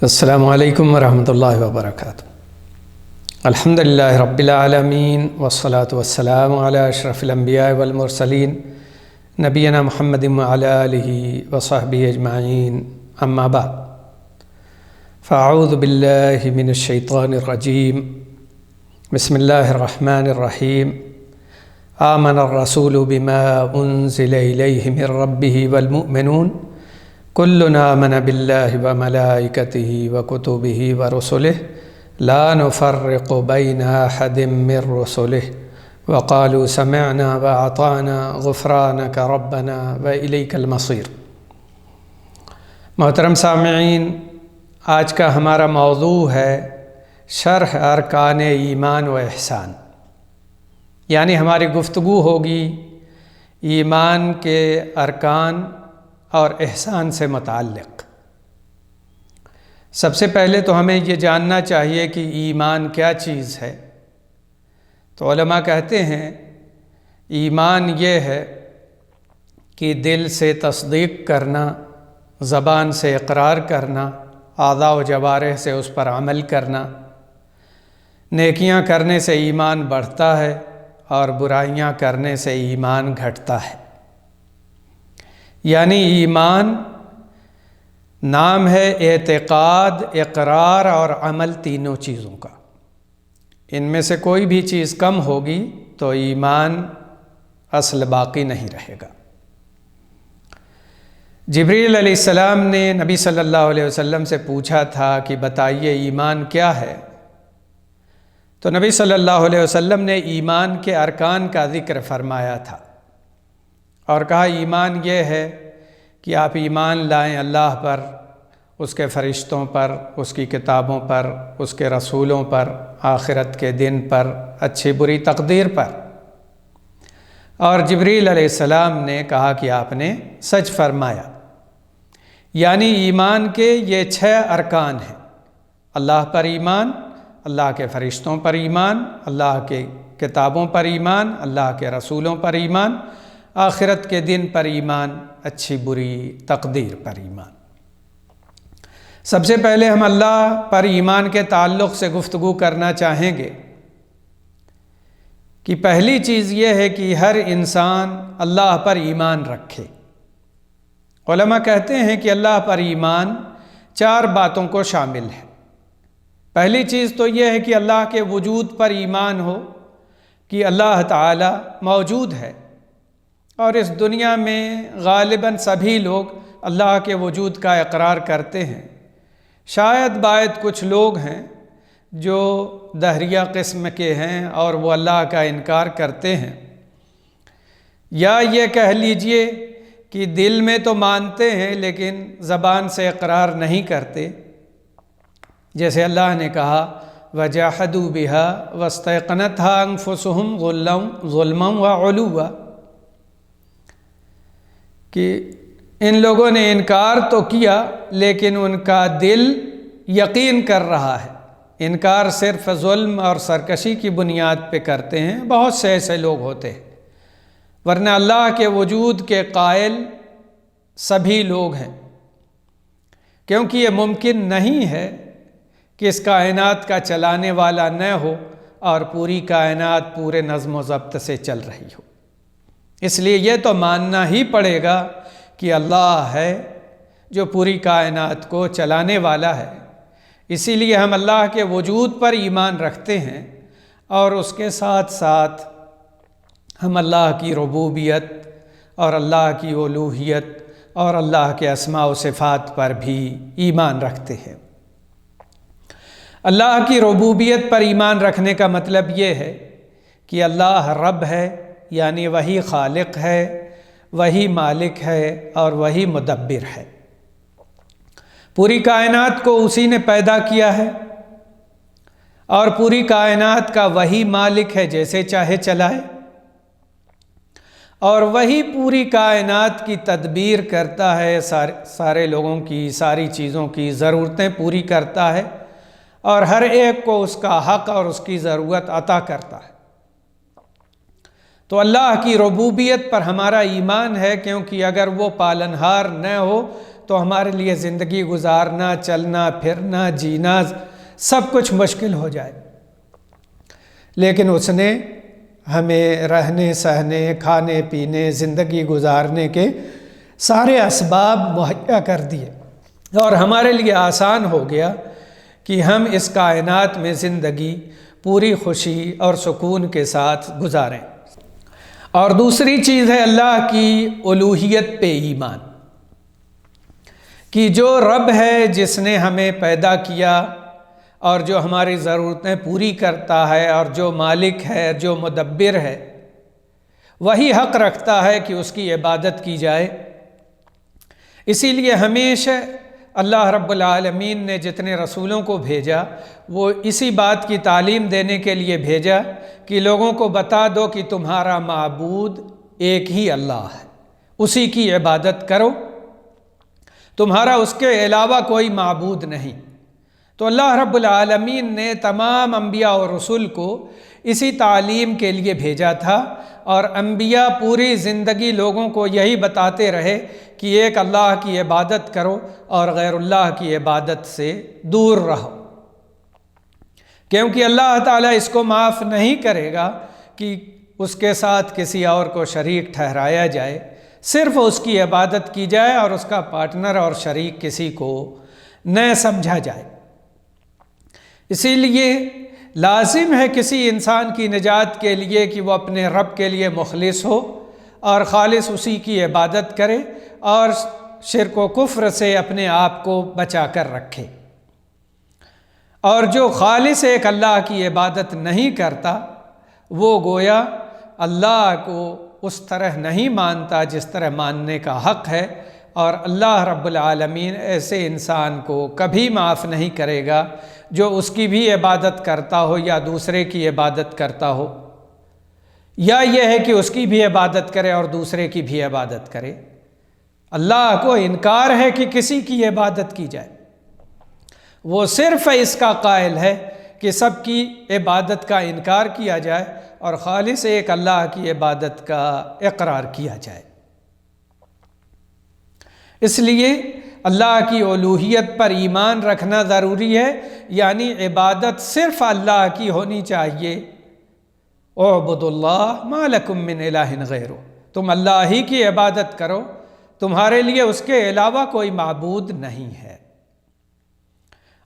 السلام علیکم ورحمۃ اللہ وبرکاتہ۔ الحمدللہ رب العالمین والصلاة والسلام علی اشرف الانبیاء والمرسلین نبینا محمد وعلی آلہ وصحبہ اجمعین، اما بعد فاعوذ باللہ من الشیطان الرجیم، بسم اللہ الرحمن الرحیم۔ آمن الرسول بما انزل الیہ من ربہ والمؤمنون کلنا آمن باللہ وملائکتہ وکتبہ ورسلہ لا نفرق بین احد من رسلہ وقالوا سمعنا واطعنا غفرانک ربنا والیک المصیر۔ محترم سامعین، آج کا ہمارا موضوع ہے شرح ارکان ایمان و احسان، یعنی ہماری گفتگو ہوگی ایمان کے ارکان اور احسان سے متعلق۔ سب سے پہلے تو ہمیں یہ جاننا چاہیے کہ ایمان کیا چیز ہے۔ تو علماء کہتے ہیں ایمان یہ ہے کہ دل سے تصدیق کرنا، زبان سے اقرار کرنا، اعضاء و جوارح سے اس پر عمل کرنا۔ نیکیاں کرنے سے ایمان بڑھتا ہے اور برائیاں کرنے سے ایمان گھٹتا ہے۔ یعنی ایمان نام ہے اعتقاد، اقرار اور عمل، تینوں چیزوں کا۔ ان میں سے کوئی بھی چیز کم ہوگی تو ایمان اصل باقی نہیں رہے گا۔ جبریل علیہ السلام نے نبی صلی اللہ علیہ وسلم سے پوچھا تھا کہ بتائیے ایمان کیا ہے؟ تو نبی صلی اللہ علیہ وسلم نے ایمان کے ارکان کا ذکر فرمایا تھا اور کہا ایمان یہ ہے کہ آپ ایمان لائیں اللہ پر، اس کے فرشتوں پر، اس کی کتابوں پر، اس کے رسولوں پر، آخرت کے دن پر، اچھی بری تقدیر پر۔ اور جبریل علیہ السلام نے کہا کہ آپ نے سچ فرمایا۔ یعنی ایمان کے یہ 6 ارکان ہیں: اللہ پر ایمان، اللہ کے فرشتوں پر ایمان، اللہ کے کتابوں پر ایمان، اللہ کے رسولوں پر ایمان، آخرت کے دن پر ایمان، اچھی بری تقدیر پر ایمان۔ سب سے پہلے ہم اللہ پر ایمان کے تعلق سے گفتگو کرنا چاہیں گے کہ پہلی چیز یہ ہے کہ ہر انسان اللہ پر ایمان رکھے۔ علماء کہتے ہیں کہ اللہ پر ایمان 4 باتوں کو شامل ہے۔ پہلی چیز تو یہ ہے کہ اللہ کے وجود پر ایمان ہو، کہ اللہ تعالی موجود ہے، اور اس دنیا میں غالباً سبھی لوگ اللہ کے وجود کا اقرار کرتے ہیں۔ شاید باید کچھ لوگ ہیں جو دہریہ قسم کے ہیں اور وہ اللہ کا انکار کرتے ہیں، یا یہ کہہ لیجئے کہ دل میں تو مانتے ہیں لیکن زبان سے اقرار نہیں کرتے۔ جیسے اللہ نے کہا وَجَحَدُوا بِهَا وَاسْتَيْقَنَتْهَا أَنفُسُهُمْ ظُلْمًا وَعُلُوًّا، کہ ان لوگوں نے انکار تو کیا لیکن ان کا دل یقین کر رہا ہے۔ انکار صرف ظلم اور سرکشی کی بنیاد پہ کرتے ہیں، بہت سے ایسے لوگ ہوتے ہیں، ورنہ اللہ کے وجود کے قائل سبھی لوگ ہیں، کیونکہ یہ ممکن نہیں ہے کہ اس کائنات کا چلانے والا نہ ہو اور پوری کائنات پورے نظم و ضبط سے چل رہی ہو۔ اس لیے یہ تو ماننا ہی پڑے گا کہ اللہ ہے جو پوری کائنات کو چلانے والا ہے۔ اسی لیے ہم اللہ کے وجود پر ایمان رکھتے ہیں اور اس کے ساتھ ساتھ ہم اللہ کی ربوبیت اور اللہ کی الوہیت اور اللہ کے اسماء و صفات پر بھی ایمان رکھتے ہیں۔ اللہ کی ربوبیت پر ایمان رکھنے کا مطلب یہ ہے کہ اللہ رب ہے، یعنی وہی خالق ہے، وہی مالک ہے اور وہی مدبر ہے۔ پوری کائنات کو اسی نے پیدا کیا ہے اور پوری کائنات کا وہی مالک ہے، جیسے چاہے چلائے، اور وہی پوری کائنات کی تدبیر کرتا ہے، سارے لوگوں کی، ساری چیزوں کی ضرورتیں پوری کرتا ہے اور ہر ایک کو اس کا حق اور اس کی ضرورت عطا کرتا ہے۔ تو اللہ کی ربوبیت پر ہمارا ایمان ہے، کیونکہ اگر وہ پالنہار نہ ہو تو ہمارے لیے زندگی گزارنا، چلنا پھرنا، جینا سب کچھ مشکل ہو جائے، لیکن اس نے ہمیں رہنے سہنے، کھانے پینے، زندگی گزارنے کے سارے اسباب مہیا کر دیے اور ہمارے لیے آسان ہو گیا کہ ہم اس کائنات میں زندگی پوری خوشی اور سکون کے ساتھ گزاریں۔ اور دوسری چیز ہے اللہ کی الوہیت پہ ایمان، کہ جو رب ہے جس نے ہمیں پیدا کیا اور جو ہماری ضرورتیں پوری کرتا ہے، اور جو مالک ہے، جو مدبر ہے، وہی حق رکھتا ہے کہ اس کی عبادت کی جائے۔ اسی لیے ہمیشہ اللہ رب العالمین نے جتنے رسولوں کو بھیجا وہ اسی بات کی تعلیم دینے کے لیے بھیجا کہ لوگوں کو بتا دو کہ تمہارا معبود ایک ہی اللہ ہے، اسی کی عبادت کرو، تمہارا اس کے علاوہ کوئی معبود نہیں۔ تو اللہ رب العالمین نے تمام انبیاء اور رسول کو اسی تعلیم کے لیے بھیجا تھا، اور انبیاء پوری زندگی لوگوں کو یہی بتاتے رہے کہ ایک اللہ کی عبادت کرو اور غیر اللہ کی عبادت سے دور رہو، کیونکہ اللہ تعالیٰ اس کو معاف نہیں کرے گا کہ اس کے ساتھ کسی اور کو شریک ٹھہرایا جائے، صرف اس کی عبادت کی جائے اور اس کا پارٹنر اور شریک کسی کو نہ سمجھا جائے۔ اسی لیے لازم ہے کسی انسان کی نجات کے لیے کہ وہ اپنے رب کے لیے مخلص ہو اور خالص اسی کی عبادت کرے اور شرک و کفر سے اپنے آپ کو بچا کر رکھے۔ اور جو خالص ایک اللہ کی عبادت نہیں کرتا وہ گویا اللہ کو اس طرح نہیں مانتا جس طرح ماننے کا حق ہے، اور اللہ رب العالمین ایسے انسان کو کبھی معاف نہیں کرے گا جو اس کی بھی عبادت کرتا ہو یا دوسرے کی عبادت کرتا ہو، یا یہ ہے کہ اس کی بھی عبادت کرے اور دوسرے کی بھی عبادت کرے۔ اللہ کو انکار ہے کہ کسی کی عبادت کی جائے، وہ صرف اس کا قائل ہے کہ سب کی عبادت کا انکار کیا جائے اور خالص ایک اللہ کی عبادت کا اقرار کیا جائے۔ اس لیے اللہ کی الوہیت پر ایمان رکھنا ضروری ہے، یعنی عبادت صرف اللہ کی ہونی چاہیے۔ اعبدوا اللہ ما لکم من الہ غیرہ، تم اللہ ہی کی عبادت کرو، تمہارے لیے اس کے علاوہ کوئی معبود نہیں ہے۔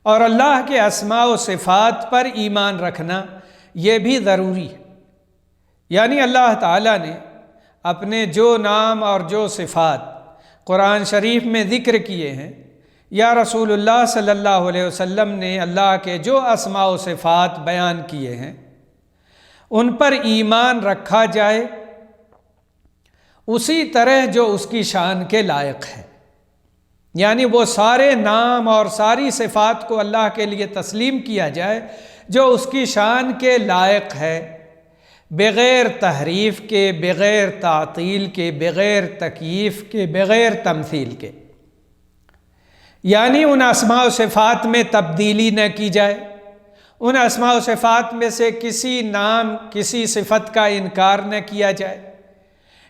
اور اللہ کے اسماء و صفات پر ایمان رکھنا یہ بھی ضروری ہے، یعنی اللہ تعالیٰ نے اپنے جو نام اور جو صفات قرآن شریف میں ذکر کیے ہیں، یا رسول اللہ صلی اللہ علیہ وسلم نے اللہ کے جو اسماء و صفات بیان کیے ہیں ان پر ایمان رکھا جائے اسی طرح جو اس کی شان کے لائق ہے، یعنی وہ سارے نام اور ساری صفات کو اللہ کے لیے تسلیم کیا جائے جو اس کی شان کے لائق ہے، بغیر تحریف کے، بغیر تعطیل کے، بغیر تکییف کے، بغیر تمثیل کے، یعنی ان اسماء و صفات میں تبدیلی نہ کی جائے، ان اسماء و صفات میں سے کسی نام کسی صفت کا انکار نہ کیا جائے،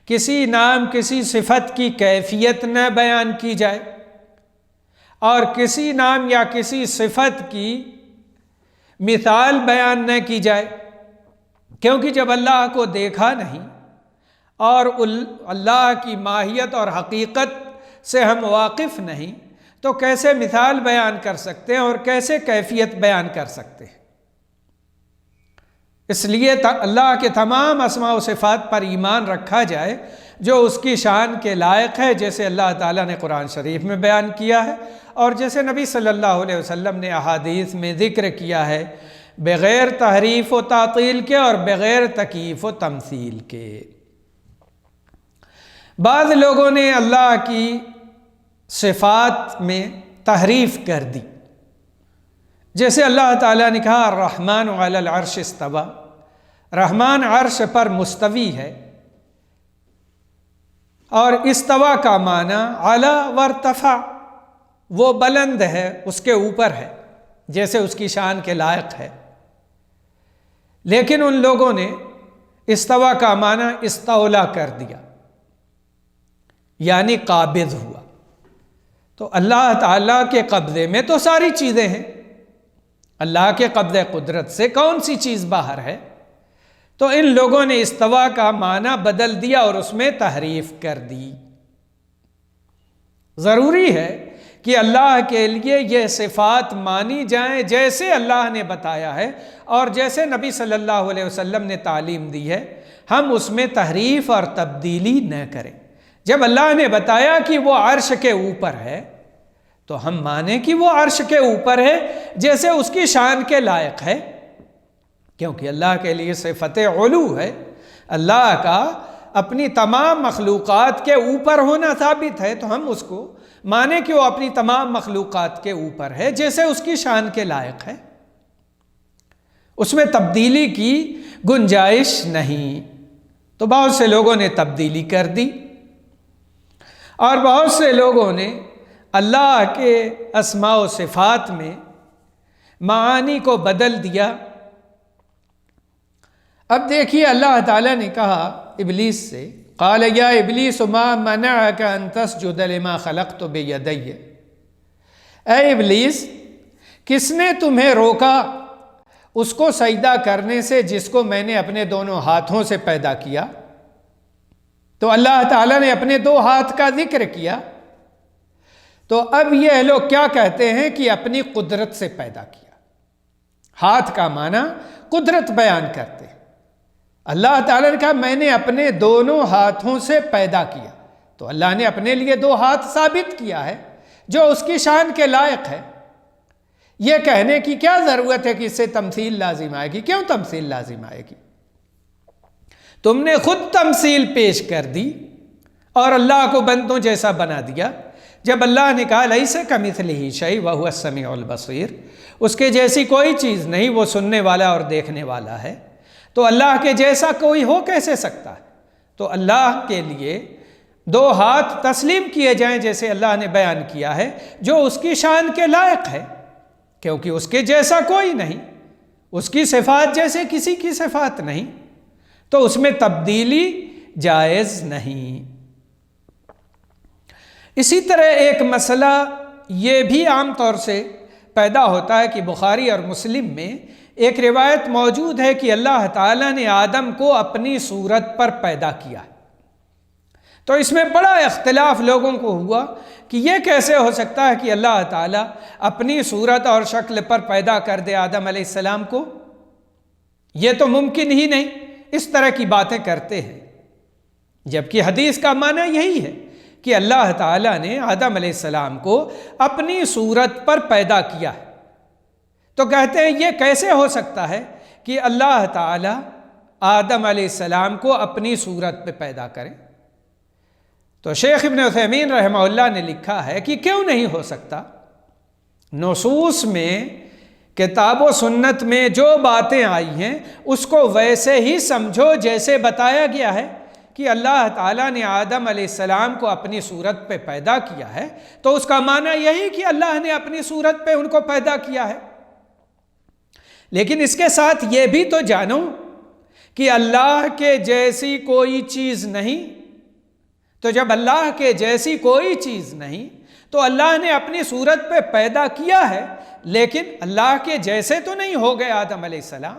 کسی نام کسی صفت کی کیفیت نہ بیان کی جائے، اور کسی نام یا کسی صفت کی مثال بیان نہ کی جائے، کیونکہ جب اللہ کو دیکھا نہیں اور اللہ کی ماہیت اور حقیقت سے ہم واقف نہیں تو کیسے مثال بیان کر سکتے ہیں اور کیسے کیفیت بیان کر سکتے ہیں۔ اس لیے اللہ کے تمام اسماء و صفات پر ایمان رکھا جائے جو اس کی شان کے لائق ہے، جیسے اللہ تعالیٰ نے قرآن شریف میں بیان کیا ہے اور جیسے نبی صلی اللہ علیہ وسلم نے احادیث میں ذکر کیا ہے، بغیر تحریف و تعطیل کے اور بغیر تکییف و تمثیل کے۔ بعض لوگوں نے اللہ کی صفات میں تحریف کر دی، جیسے اللہ تعالیٰ نے کہا الرحمن علی العرش استوی، رحمان عرش پر مستوی ہے، اور استوا کا معنی علی وارتفع، وہ بلند ہے، اس کے اوپر ہے، جیسے اس کی شان کے لائق ہے۔ لیکن ان لوگوں نے استوا کا معنی استولا کر دیا، یعنی قابض ہوا۔ تو اللہ تعالیٰ کے قبضے میں تو ساری چیزیں ہیں، اللہ کے قبضے قدرت سے کون سی چیز باہر ہے؟ تو ان لوگوں نے استوا کا معنی بدل دیا اور اس میں تحریف کر دی۔ ضروری ہے کہ اللہ کے لیے یہ صفات مانی جائیں جیسے اللہ نے بتایا ہے اور جیسے نبی صلی اللہ علیہ وسلم نے تعلیم دی ہے، ہم اس میں تحریف اور تبدیلی نہ کریں۔ جب اللہ نے بتایا کہ وہ عرش کے اوپر ہے تو ہم مانیں کہ وہ عرش کے اوپر ہے جیسے اس کی شان کے لائق ہے، کیونکہ اللہ کے لیے صفت علو ہے، اللہ کا اپنی تمام مخلوقات کے اوپر ہونا ثابت ہے، تو ہم اس کو مانیں کہ وہ اپنی تمام مخلوقات کے اوپر ہے جیسے اس کی شان کے لائق ہے، اس میں تبدیلی کی گنجائش نہیں۔ تو بہت سے لوگوں نے تبدیلی کر دی اور بہت سے لوگوں نے اللہ کے اسماء و صفات میں معانی کو بدل دیا۔ اب دیکھیے اللہ تعالیٰ نے کہا ابلیس سے، قال یا ابلیس ما منعک ان تسجد لما خلقت بیدی، اے ابلیس کس نے تمہیں روکا اس کو سجدہ کرنے سے جس کو میں نے اپنے دونوں ہاتھوں سے پیدا کیا؟ تو اللہ تعالیٰ نے اپنے دو ہاتھ کا ذکر کیا، تو اب یہ لوگ کیا کہتے ہیں کہ اپنی قدرت سے پیدا کیا۔ ہاتھ کا معنی قدرت بیان کرتے ہیں۔ اللہ تعالیٰ نے کہا میں نے اپنے دونوں ہاتھوں سے پیدا کیا، تو اللہ نے اپنے لیے دو ہاتھ ثابت کیا ہے جو اس کی شان کے لائق ہے۔ یہ کہنے کی کیا ضرورت ہے کہ اس سے تمثیل لازم آئے گی؟ کیوں تمثیل لازم آئے گی؟ تم نے خود تمثیل پیش کر دی اور اللہ کو بندوں جیسا بنا دیا، جب اللہ نے کہا لیس کمثلہ شیء وہو السمیع البصیر، اس کے جیسی کوئی چیز نہیں، وہ سننے والا اور دیکھنے والا ہے، تو اللہ کے جیسا کوئی ہو کیسے سکتا ہے؟ تو اللہ کے لیے دو ہاتھ تسلیم کیے جائیں جیسے اللہ نے بیان کیا ہے، جو اس کی شان کے لائق ہے، کیونکہ اس کے جیسا کوئی نہیں، اس کی صفات جیسے کسی کی صفات نہیں، تو اس میں تبدیلی جائز نہیں۔ اسی طرح ایک مسئلہ یہ بھی عام طور سے پیدا ہوتا ہے کہ بخاری اور مسلم میں ایک روایت موجود ہے کہ اللہ تعالیٰ نے آدم کو اپنی صورت پر پیدا کیا، تو اس میں بڑا اختلاف لوگوں کو ہوا کہ یہ کیسے ہو سکتا ہے کہ اللہ تعالیٰ اپنی صورت اور شکل پر پیدا کر دے آدم علیہ السلام کو؟ یہ تو ممکن ہی نہیں، اس طرح کی باتیں کرتے ہیں، جبکہ حدیث کا معنی یہی ہے کہ اللہ تعالیٰ نے آدم علیہ السلام کو اپنی صورت پر پیدا کیا ہے۔ تو کہتے ہیں یہ کیسے ہو سکتا ہے کہ اللہ تعالیٰ آدم علیہ السلام کو اپنی صورت پہ پیدا کرے؟ تو شیخ ابن عثیمین رحمہ اللہ نے لکھا ہے کہ کیوں نہیں ہو سکتا؟ نصوص میں، کتاب و سنت میں جو باتیں آئی ہیں اس کو ویسے ہی سمجھو جیسے بتایا گیا ہے کہ اللہ تعالیٰ نے آدم علیہ السلام کو اپنی صورت پہ پیدا کیا ہے، تو اس کا معنی یہی کہ اللہ نے اپنی صورت پہ ان کو پیدا کیا ہے۔ لیکن اس کے ساتھ یہ بھی تو جانو کہ اللہ کے جیسی کوئی چیز نہیں، تو جب اللہ کے جیسی کوئی چیز نہیں تو اللہ نے اپنی صورت پہ پیدا کیا ہے، لیکن اللہ کے جیسے تو نہیں ہو گئے آدم علیہ السلام،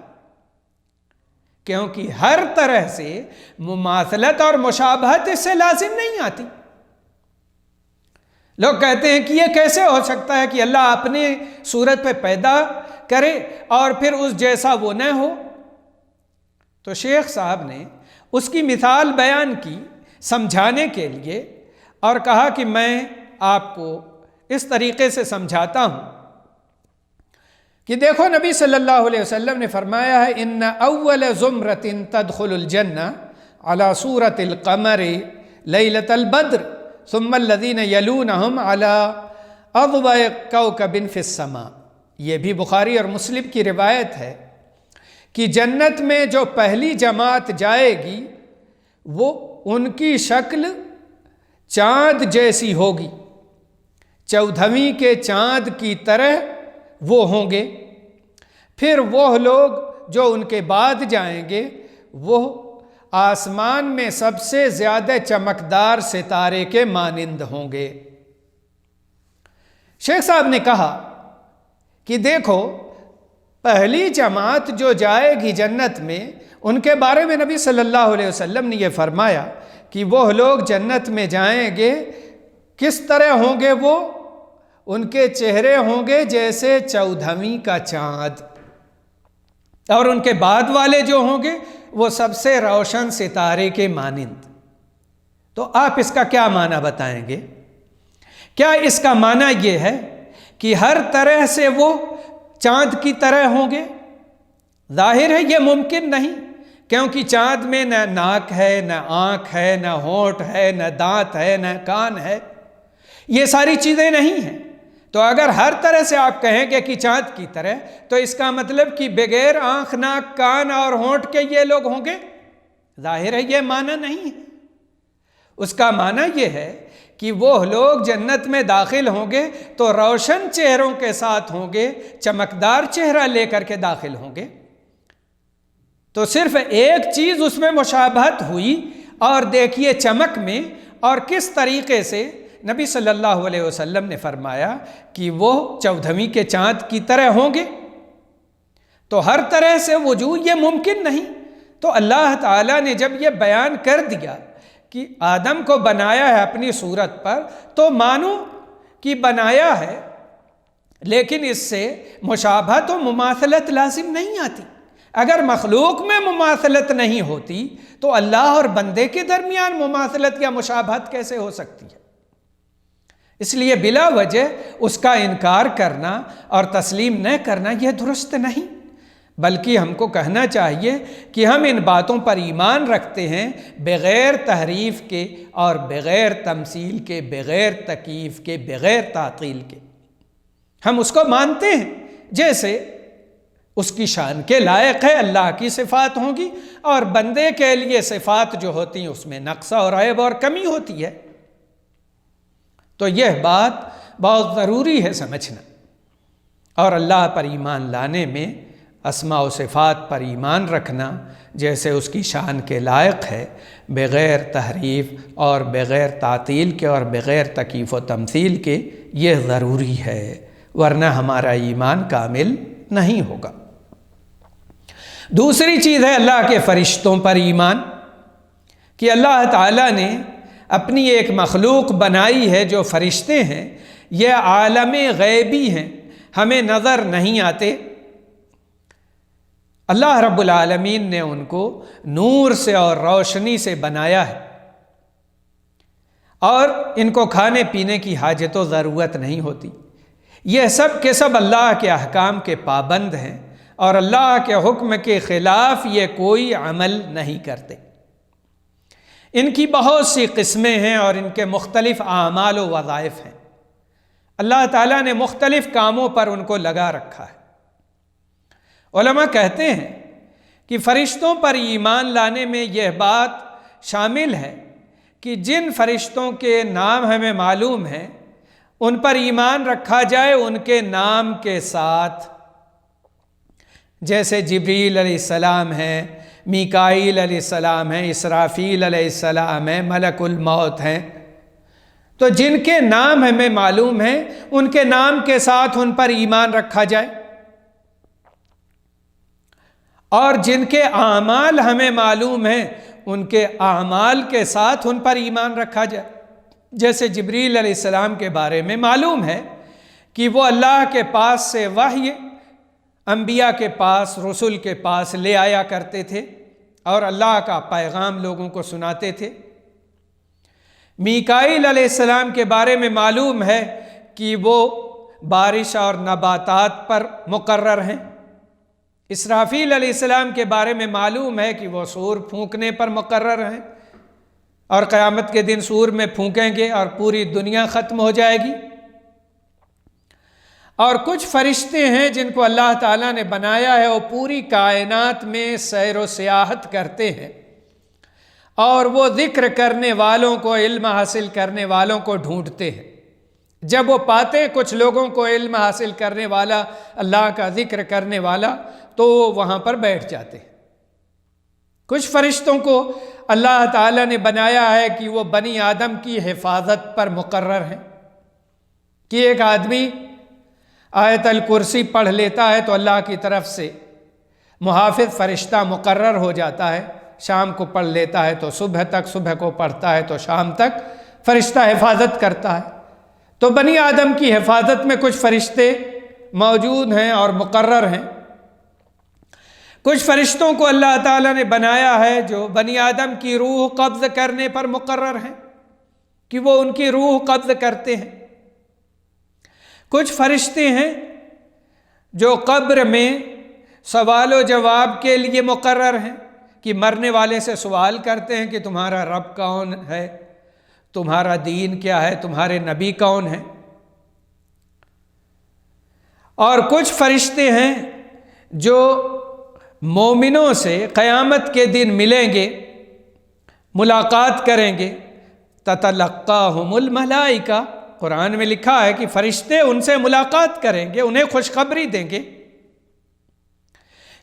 کیونکہ ہر طرح سے مماثلت اور مشابہت اس سے لازم نہیں آتی۔ لوگ کہتے ہیں کہ یہ کیسے ہو سکتا ہے کہ اللہ اپنی صورت پہ پیدا کرے اور پھر اس جیسا وہ نہ ہو؟ تو شیخ صاحب نے اس کی مثال بیان کی سمجھانے کے لیے اور کہا کہ میں آپ کو اس طریقے سے سمجھاتا ہوں کہ دیکھو نبی صلی اللہ علیہ وسلم نے فرمایا ہے ان اول زمرۃ تدخل الجنہ علی صورت القمر لیلۃ البدر ثم الذین یلونہم علی اضواء کوکب فی السماء۔ یہ بھی بخاری اور مسلم کی روایت ہے کہ جنت میں جو پہلی جماعت جائے گی وہ ان کی شکل چاند جیسی ہوگی، 14ویں کے چاند کی طرح وہ ہوں گے۔ پھر وہ لوگ جو ان کے بعد جائیں گے وہ آسمان میں سب سے زیادہ چمکدار ستارے کے مانند ہوں گے۔ شیخ صاحب نے کہا کہ دیکھو، پہلی جماعت جو جائے گی جنت میں، ان کے بارے میں نبی صلی اللہ علیہ وسلم نے یہ فرمایا کہ وہ لوگ جنت میں جائیں گے، کس طرح ہوں گے؟ وہ ان کے چہرے ہوں گے جیسے 14ویں کا چاند، اور ان کے بعد والے جو ہوں گے وہ سب سے روشن ستارے کے مانند۔ تو آپ اس کا کیا معنی بتائیں گے؟ کیا اس کا معنی یہ ہے کہ ہر طرح سے وہ چاند کی طرح ہوں گے؟ ظاہر ہے یہ ممکن نہیں، کیونکہ چاند میں نہ ناک ہے، نہ آنکھ ہے، نہ ہونٹ ہے، نہ دانت ہے، نہ کان ہے، یہ ساری چیزیں نہیں ہیں۔ تو اگر ہر طرح سے آپ کہیں گے کہ چاند کی طرح، تو اس کا مطلب کہ بغیر آنکھ، ناک، کان اور ہونٹ کے یہ لوگ ہوں گے؟ ظاہر ہے یہ معنی نہیں ہے۔ اس کا معنی یہ ہے کہ وہ لوگ جنت میں داخل ہوں گے تو روشن چہروں کے ساتھ ہوں گے، چمکدار چہرہ لے کر کے داخل ہوں گے۔ تو صرف ایک چیز اس میں مشابہت ہوئی، اور دیکھیے چمک میں، اور کس طریقے سے نبی صلی اللہ علیہ وسلم نے فرمایا کہ وہ 14ویں کے چاند کی طرح ہوں گے۔ تو ہر طرح سے وجود یہ ممکن نہیں۔ تو اللہ تعالیٰ نے جب یہ بیان کر دیا کہ آدم کو بنایا ہے اپنی صورت پر، تو مانو کہ بنایا ہے، لیکن اس سے مشابہت و مماثلت لازم نہیں آتی۔ اگر مخلوق میں مماثلت نہیں ہوتی تو اللہ اور بندے کے درمیان مماثلت یا مشابہت کیسے ہو سکتی ہے؟ اس لیے بلا وجہ اس کا انکار کرنا اور تسلیم نہ کرنا یہ درست نہیں، بلکہ ہم کو کہنا چاہیے کہ ہم ان باتوں پر ایمان رکھتے ہیں بغیر تحریف کے، اور بغیر تمثیل کے، بغیر تکییف کے، بغیر تعطیل کے۔ ہم اس کو مانتے ہیں جیسے اس کی شان کے لائق ہے، اللہ کی صفات ہوں گی، اور بندے کے لیے صفات جو ہوتی ہیں اس میں نقص اور عیب اور کمی ہوتی ہے۔ تو یہ بات بہت ضروری ہے سمجھنا، اور اللہ پر ایمان لانے میں اسماء و صفات پر ایمان رکھنا جیسے اس کی شان کے لائق ہے، بغیر تحریف اور بغیر تعطیل کے اور بغیر تکییف و تمثیل کے، یہ ضروری ہے، ورنہ ہمارا ایمان کامل نہیں ہوگا۔ دوسری چیز ہے اللہ کے فرشتوں پر ایمان، کہ اللہ تعالیٰ نے اپنی ایک مخلوق بنائی ہے جو فرشتے ہیں، یہ عالم غیبی ہیں، ہمیں نظر نہیں آتے۔ اللہ رب العالمین نے ان کو نور سے اور روشنی سے بنایا ہے، اور ان کو کھانے پینے کی حاجت و ضرورت نہیں ہوتی۔ یہ سب کے سب اللہ کے احکام کے پابند ہیں، اور اللہ کے حکم کے خلاف یہ کوئی عمل نہیں کرتے۔ ان کی بہت سی قسمیں ہیں اور ان کے مختلف اعمال و وظائف ہیں۔ اللہ تعالیٰ نے مختلف کاموں پر ان کو لگا رکھا ہے۔ علماء کہتے ہیں کہ فرشتوں پر ایمان لانے میں یہ بات شامل ہے کہ جن فرشتوں کے نام ہمیں معلوم ہیں ان پر ایمان رکھا جائے ان کے نام کے ساتھ، جیسے جبریل علیہ السلام ہیں، میکائیل علیہ السلام ہیں، اسرافیل علیہ السلام ہیں، ملک الموت ہیں۔ تو جن کے نام ہمیں معلوم ہیں ان کے نام کے ساتھ ان پر ایمان رکھا جائے، اور جن کے اعمال ہمیں معلوم ہیں ان کے اعمال کے ساتھ ان پر ایمان رکھا جائے۔ جیسے جبریل علیہ السلام کے بارے میں معلوم ہے کہ وہ اللہ کے پاس سے وحی انبیاء کے پاس، رسول کے پاس لے آیا کرتے تھے اور اللہ کا پیغام لوگوں کو سناتے تھے۔ میکائیل علیہ السلام کے بارے میں معلوم ہے کہ وہ بارش اور نباتات پر مقرر ہیں۔ اسرافیل علیہ السلام کے بارے میں معلوم ہے کہ وہ سور پھونکنے پر مقرر ہیں، اور قیامت کے دن سور میں پھونکیں گے اور پوری دنیا ختم ہو جائے گی۔ اور کچھ فرشتے ہیں جن کو اللہ تعالیٰ نے بنایا ہے، وہ پوری کائنات میں سیر و سیاحت کرتے ہیں، اور وہ ذکر کرنے والوں کو، علم حاصل کرنے والوں کو ڈھونڈتے ہیں۔ جب وہ پاتے کچھ لوگوں کو علم حاصل کرنے والا، اللہ کا ذکر کرنے والا، تو وہ وہاں پر بیٹھ جاتے ہیں۔ کچھ فرشتوں کو اللہ تعالیٰ نے بنایا ہے کہ وہ بنی آدم کی حفاظت پر مقرر ہیں۔ کہ ایک آدمی آیت الکرسی پڑھ لیتا ہے تو اللہ کی طرف سے محافظ فرشتہ مقرر ہو جاتا ہے، شام کو پڑھ لیتا ہے تو صبح تک، صبح کو پڑھتا ہے تو شام تک فرشتہ حفاظت کرتا ہے۔ تو بنی آدم کی حفاظت میں کچھ فرشتے موجود ہیں اور مقرر ہیں۔ کچھ فرشتوں کو اللہ تعالیٰ نے بنایا ہے جو بنی آدم کی روح قبض کرنے پر مقرر ہیں کہ وہ ان کی روح قبض کرتے ہیں۔ کچھ فرشتے ہیں جو قبر میں سوال و جواب کے لیے مقرر ہیں کہ مرنے والے سے سوال کرتے ہیں کہ تمہارا رب کون ہے، تمہارا دین کیا ہے، تمہارے نبی کون ہیں۔ اور کچھ فرشتے ہیں جو مومنوں سے قیامت کے دن ملیں گے، ملاقات کریں گے۔ تتلقاہم الملائکہ، قرآن میں لکھا ہے کہ فرشتے ان سے ملاقات کریں گے، انہیں خوشخبری دیں گے۔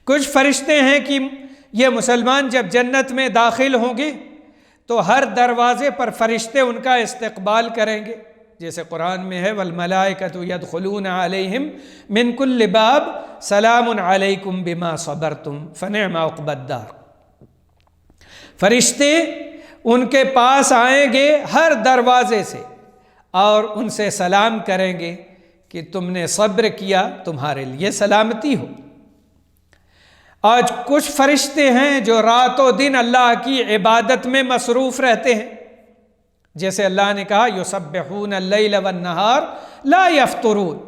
کچھ فرشتے ہیں کہ یہ مسلمان جب جنت میں داخل ہوں گے تو ہر دروازے پر فرشتے ان کا استقبال کریں گے، جیسے قرآن میں ہے والملائکۃ یدخلون علیہم من کل باب سلام علیکم بما صبرتم فنعم عقبی الدار۔ فرشتے ان کے پاس آئیں گے ہر دروازے سے اور ان سے سلام کریں گے کہ تم نے صبر کیا، تمہارے لیے سلامتی ہو۔ آج کچھ فرشتے ہیں جو رات و دن اللہ کی عبادت میں مصروف رہتے ہیں، جیسے اللہ نے کہا یسبحون اللیل والنہار لا یفترون،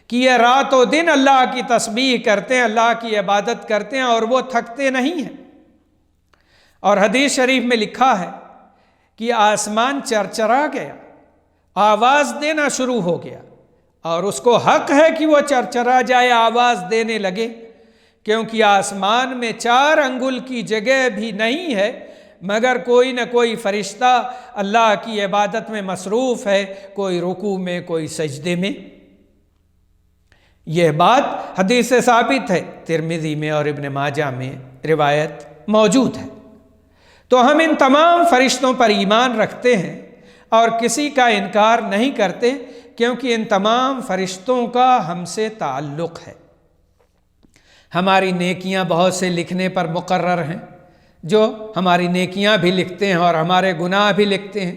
کہ یہ رات و دن اللہ کی تسبیح کرتے ہیں، اللہ کی عبادت کرتے ہیں اور وہ تھکتے نہیں ہیں۔ اور حدیث شریف میں لکھا ہے کہ آسمان چرچرا گیا، آواز دینا شروع ہو گیا، اور اس کو حق ہے کہ وہ چرچرا جائے، آواز دینے لگے، کیونکہ آسمان میں 4 انگل کی جگہ بھی نہیں ہے مگر کوئی نہ کوئی فرشتہ اللہ کی عبادت میں مصروف ہے، کوئی رکوع میں، کوئی سجدے میں۔ یہ بات حدیث سے ثابت ہے، ترمذی میں اور ابن ماجہ میں روایت موجود ہے۔ تو ہم ان تمام فرشتوں پر ایمان رکھتے ہیں اور کسی کا انکار نہیں کرتے، کیونکہ ان تمام فرشتوں کا ہم سے تعلق ہے۔ ہماری نیکیاں بہت سے لکھنے پر مقرر ہیں، جو ہماری نیکیاں بھی لکھتے ہیں اور ہمارے گناہ بھی لکھتے ہیں،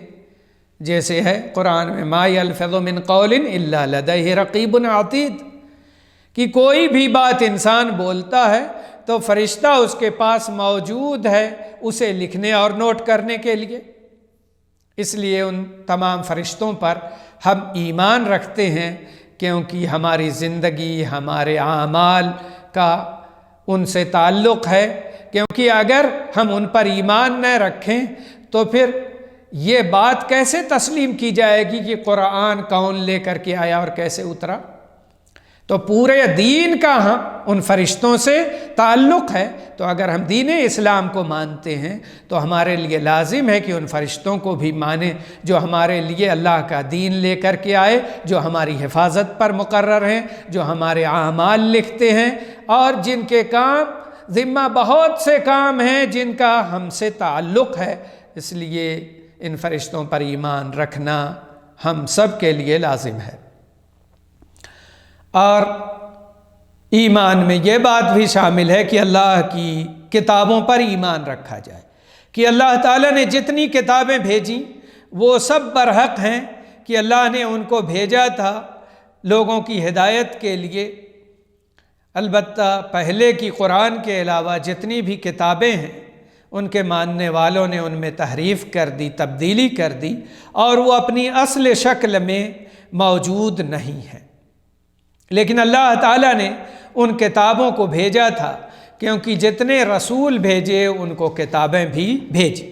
جیسے ہے قرآن میں ما یلفظ من قول الا لدیہ رقیب عتید، کہ کوئی بھی بات انسان بولتا ہے تو فرشتہ اس کے پاس موجود ہے اسے لکھنے اور نوٹ کرنے کے لیے۔ اس لیے ان تمام فرشتوں پر ہم ایمان رکھتے ہیں، کیونکہ ہماری زندگی، ہمارے اعمال کا ان سے تعلق ہے۔ کیونکہ اگر ہم ان پر ایمان نہ رکھیں تو پھر یہ بات کیسے تسلیم کی جائے گی کہ قرآن کون لے کر کے آیا اور کیسے اترا؟ تو پورے دین کا ہم ان فرشتوں سے تعلق ہے۔ تو اگر ہم دین اسلام کو مانتے ہیں تو ہمارے لیے لازم ہے کہ ان فرشتوں کو بھی مانیں جو ہمارے لیے اللہ کا دین لے کر کے آئے، جو ہماری حفاظت پر مقرر ہیں، جو ہمارے اعمال لکھتے ہیں، اور جن کے کام ذمہ بہت سے کام ہیں جن کا ہم سے تعلق ہے۔ اس لیے ان فرشتوں پر ایمان رکھنا ہم سب کے لیے لازم ہے۔ اور ایمان میں یہ بات بھی شامل ہے کہ اللہ کی کتابوں پر ایمان رکھا جائے، کہ اللہ تعالیٰ نے جتنی کتابیں بھیجیں وہ سب برحق ہیں، کہ اللہ نے ان کو بھیجا تھا لوگوں کی ہدایت کے لیے۔ البتہ پہلے کی قرآن کے علاوہ جتنی بھی کتابیں ہیں ان کے ماننے والوں نے ان میں تحریف کر دی، تبدیلی کر دی، اور وہ اپنی اصل شکل میں موجود نہیں ہے۔ لیکن اللہ تعالیٰ نے ان کتابوں کو بھیجا تھا، کیونکہ جتنے رسول بھیجے ان کو کتابیں بھی بھیجی۔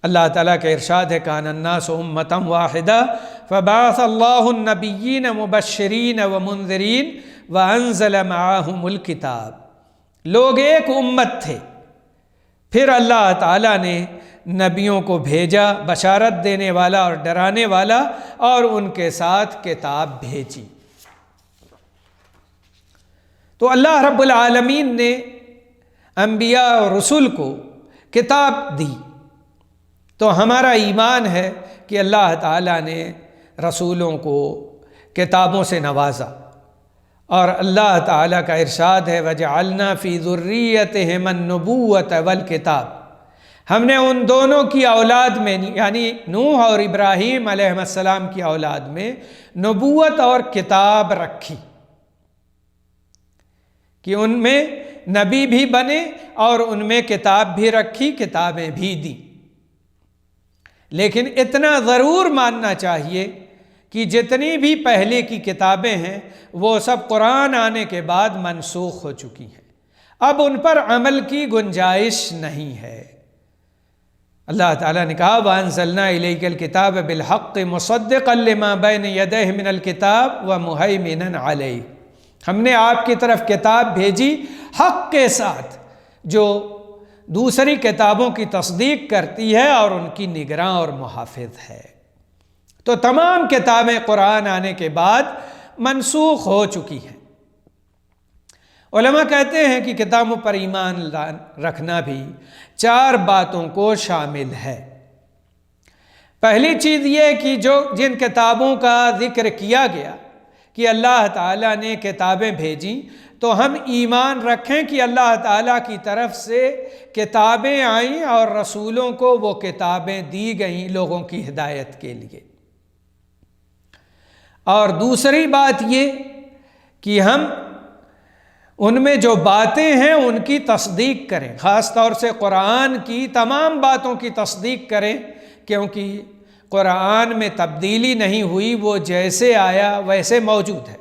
اللہ تعالیٰ کا ارشاد ہے کان الناس امۃ واحدہ فبعث اللہ النبیین مبشرین ومنذرین وانزل معاہم الکتاب، لوگ ایک امت تھے، پھر اللہ تعالیٰ نے نبیوں کو بھیجا، بشارت دینے والا اور ڈرانے والا، اور ان کے ساتھ کتاب بھیجی۔ تو اللہ رب العالمین نے انبیاء اور رسول کو کتاب دی، تو ہمارا ایمان ہے کہ اللہ تعالیٰ نے رسولوں کو کتابوں سے نوازا۔ اور اللہ تعالیٰ کا ارشاد ہے وَجَعَلْنَا فِي ذُرِّيَّتِهِمَ النُّبُوَّةَ وَالْكِتَابَ، ہم نے ان دونوں کی اولاد میں یعنی نوح اور ابراہیم علیہ السلام کی اولاد میں نبوت اور کتاب رکھی کہ ان میں نبی بھی بنے اور ان میں کتاب بھی رکھی، کتابیں بھی دیں۔ لیکن اتنا ضرور ماننا چاہیے کہ جتنی بھی پہلے کی کتابیں ہیں وہ سب قرآن آنے کے بعد منسوخ ہو چکی ہیں، اب ان پر عمل کی گنجائش نہیں ہے۔ اللہ تعالیٰ نے کہا وَأَنزَلْنَا إِلَيْكَ الْكِتَابَ بِالْحَقِّ مُصَدِّقًا لِمَا بَيْنَ يَدَيْهِ مِنَ الْكِتَابِ وَمُهَيْمِنًا عَلَيْهِ، ہم نے آپ کی طرف کتاب بھیجی حق کے ساتھ جو دوسری کتابوں کی تصدیق کرتی ہے اور ان کی نگراں اور محافظ ہے۔ تو تمام کتابیں قرآن آنے کے بعد منسوخ ہو چکی ہیں۔ علماء کہتے ہیں کہ کتابوں پر ایمان رکھنا بھی 4 باتوں کو شامل ہے۔ پہلی چیز یہ کہ جن کتابوں کا ذکر کیا گیا کہ اللہ تعالیٰ نے کتابیں بھیجیں تو ہم ایمان رکھیں کہ اللہ تعالیٰ کی طرف سے کتابیں آئیں اور رسولوں کو وہ کتابیں دی گئیں لوگوں کی ہدایت کے لیے۔ اور دوسری بات یہ کہ ہم ان میں جو باتیں ہیں ان کی تصدیق کریں، خاص طور سے قرآن کی تمام باتوں کی تصدیق کریں، کیونکہ قرآن میں تبدیلی نہیں ہوئی، وہ جیسے آیا ویسے موجود ہے۔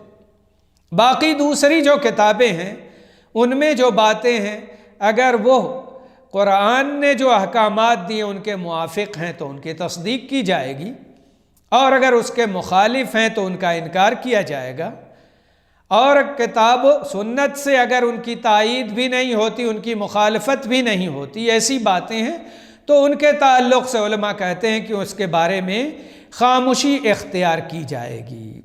باقی دوسری جو کتابیں ہیں ان میں جو باتیں ہیں اگر وہ قرآن نے جو احکامات دیے ان کے موافق ہیں تو ان کی تصدیق کی جائے گی، اور اگر اس کے مخالف ہیں تو ان کا انکار کیا جائے گا۔ اور کتاب و سنت سے اگر ان کی تائید بھی نہیں ہوتی، ان کی مخالفت بھی نہیں ہوتی، ایسی باتیں ہیں تو ان کے تعلق سے علماء کہتے ہیں کہ اس کے بارے میں خاموشی اختیار کی جائے گی۔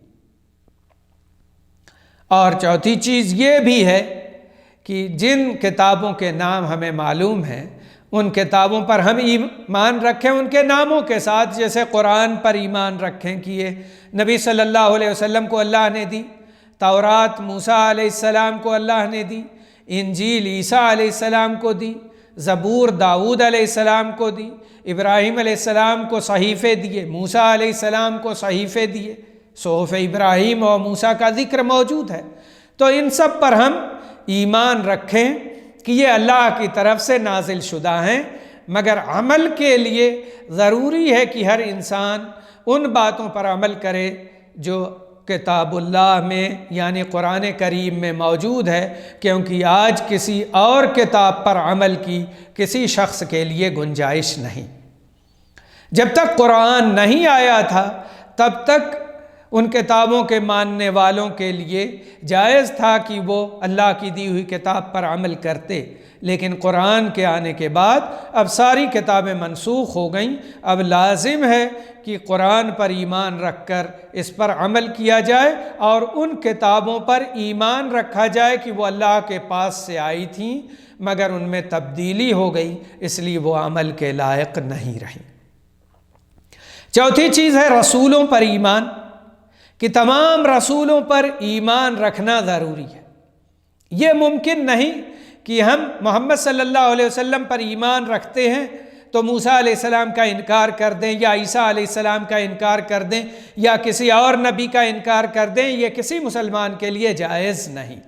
اور چوتھی چیز یہ بھی ہے کہ جن کتابوں کے نام ہمیں معلوم ہیں ان کتابوں پر ہم ایمان رکھیں ان کے ناموں کے ساتھ، جیسے قرآن پر ایمان رکھیں کہ یہ نبی صلی اللہ علیہ وسلم کو اللہ نے دی، تورات موسیٰ علیہ السلام کو اللہ نے دی، انجیل عیسیٰ علیہ السلام کو دی، زبور داؤد علیہ السلام کو دی، ابراہیم علیہ السلام کو صحیفے دیے، موسیٰ علیہ السلام کو صحیفے دیے، صحف ابراہیم اور موسیٰ کا ذکر موجود ہے۔ تو ان سب پر ہم ایمان رکھیں کہ یہ اللہ کی طرف سے نازل شدہ ہیں، مگر عمل کے لیے ضروری ہے کہ ہر انسان ان باتوں پر عمل کرے جو کتاب اللہ میں یعنی قرآن کریم میں موجود ہے، کیونکہ آج کسی اور کتاب پر عمل کی کسی شخص کے لیے گنجائش نہیں۔ جب تک قرآن نہیں آیا تھا تب تک ان کتابوں کے ماننے والوں کے لیے جائز تھا کہ وہ اللہ کی دی ہوئی کتاب پر عمل کرتے، لیکن قرآن کے آنے کے بعد اب ساری کتابیں منسوخ ہو گئیں۔ اب لازم ہے کہ قرآن پر ایمان رکھ کر اس پر عمل کیا جائے اور ان کتابوں پر ایمان رکھا جائے کہ وہ اللہ کے پاس سے آئی تھیں مگر ان میں تبدیلی ہو گئی، اس لیے وہ عمل کے لائق نہیں رہیں۔ چوتھی چیز ہے رسولوں پر ایمان، کہ تمام رسولوں پر ایمان رکھنا ضروری ہے۔ یہ ممکن نہیں کہ ہم محمد صلی اللہ علیہ وسلم پر ایمان رکھتے ہیں تو موسیٰ علیہ السلام کا انکار کر دیں یا عیسیٰ علیہ السلام کا انکار کر دیں یا کسی اور نبی کا انکار کر دیں، یہ کسی مسلمان کے لیے جائز نہیں،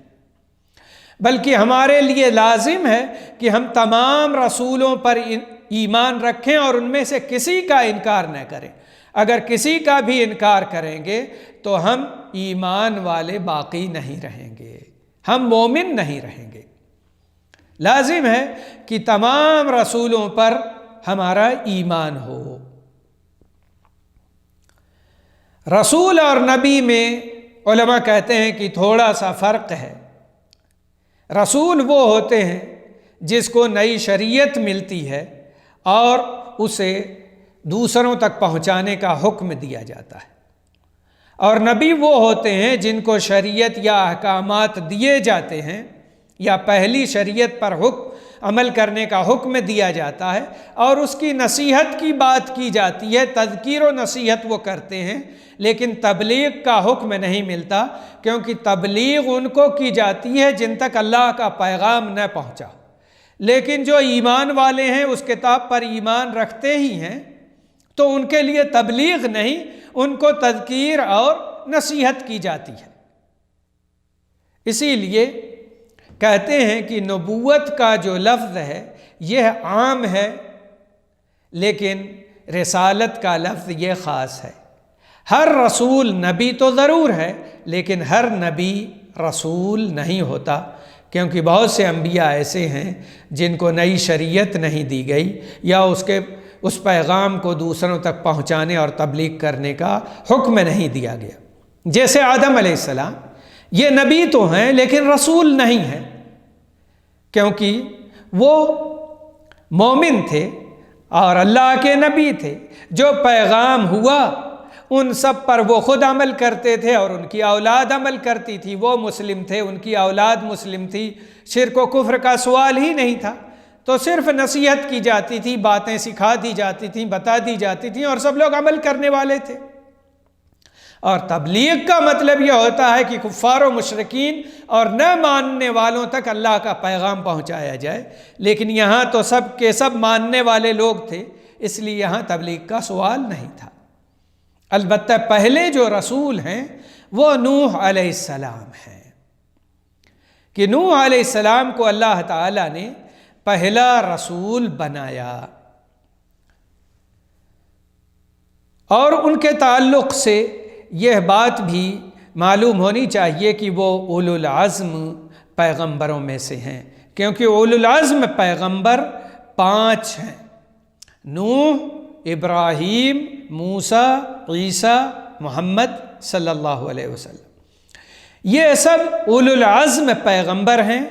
بلکہ ہمارے لیے لازم ہے کہ ہم تمام رسولوں پر ایمان رکھیں اور ان میں سے کسی کا انکار نہ کریں۔ اگر کسی کا بھی انکار کریں گے تو ہم ایمان والے باقی نہیں رہیں گے، ہم مومن نہیں رہیں گے۔ لازم ہے کہ تمام رسولوں پر ہمارا ایمان ہو۔ رسول اور نبی میں علماء کہتے ہیں کہ تھوڑا سا فرق ہے۔ رسول وہ ہوتے ہیں جس کو نئی شریعت ملتی ہے اور اسے دوسروں تک پہنچانے کا حکم دیا جاتا ہے، اور نبی وہ ہوتے ہیں جن کو شریعت یا احکامات دیے جاتے ہیں یا پہلی شریعت پر حکم عمل کرنے کا حکم دیا جاتا ہے اور اس کی نصیحت کی بات کی جاتی ہے، تذکیر و نصیحت وہ کرتے ہیں، لیکن تبلیغ کا حکم نہیں ملتا، کیونکہ تبلیغ ان کو کی جاتی ہے جن تک اللہ کا پیغام نہ پہنچا۔ لیکن جو ایمان والے ہیں، اس کتاب پر ایمان رکھتے ہی ہیں، تو ان کے لیے تبلیغ نہیں، ان کو تذکیر اور نصیحت کی جاتی ہے۔ اسی لیے کہتے ہیں کہ نبوت کا جو لفظ ہے یہ عام ہے، لیکن رسالت کا لفظ یہ خاص ہے۔ ہر رسول نبی تو ضرور ہے، لیکن ہر نبی رسول نہیں ہوتا، کیونکہ بہت سے انبیاء ایسے ہیں جن کو نئی شریعت نہیں دی گئی یا اس پیغام کو دوسروں تک پہنچانے اور تبلیغ کرنے کا حکم نہیں دیا گیا۔ جیسے آدم علیہ السلام، یہ نبی تو ہیں لیکن رسول نہیں ہیں، کیونکہ وہ مومن تھے اور اللہ کے نبی تھے۔ جو پیغام ہوا ان سب پر وہ خود عمل کرتے تھے اور ان کی اولاد عمل کرتی تھی۔ وہ مسلم تھے، ان کی اولاد مسلم تھی، شرک و کفر کا سوال ہی نہیں تھا، تو صرف نصیحت کی جاتی تھی، باتیں سکھا دی جاتی تھیں، بتا دی جاتی تھیں، اور سب لوگ عمل کرنے والے تھے۔ اور تبلیغ کا مطلب یہ ہوتا ہے کہ کفار و مشرکین اور نہ ماننے والوں تک اللہ کا پیغام پہنچایا جائے، لیکن یہاں تو سب کے سب ماننے والے لوگ تھے، اس لیے یہاں تبلیغ کا سوال نہیں تھا۔ البتہ پہلے جو رسول ہیں وہ نوح علیہ السلام ہیں، کہ نوح علیہ السلام کو اللہ تعالیٰ نے پہلا رسول بنایا، اور ان کے تعلق سے یہ بات بھی معلوم ہونی چاہیے کہ وہ اولو العزم پیغمبروں میں سے ہیں، کیونکہ اولو العزم پیغمبر 5 ہیں: نوح، ابراہیم، موسیٰ، عیسیٰ، محمد صلی اللہ علیہ وسلم۔ یہ سب اولو العزم پیغمبر ہیں،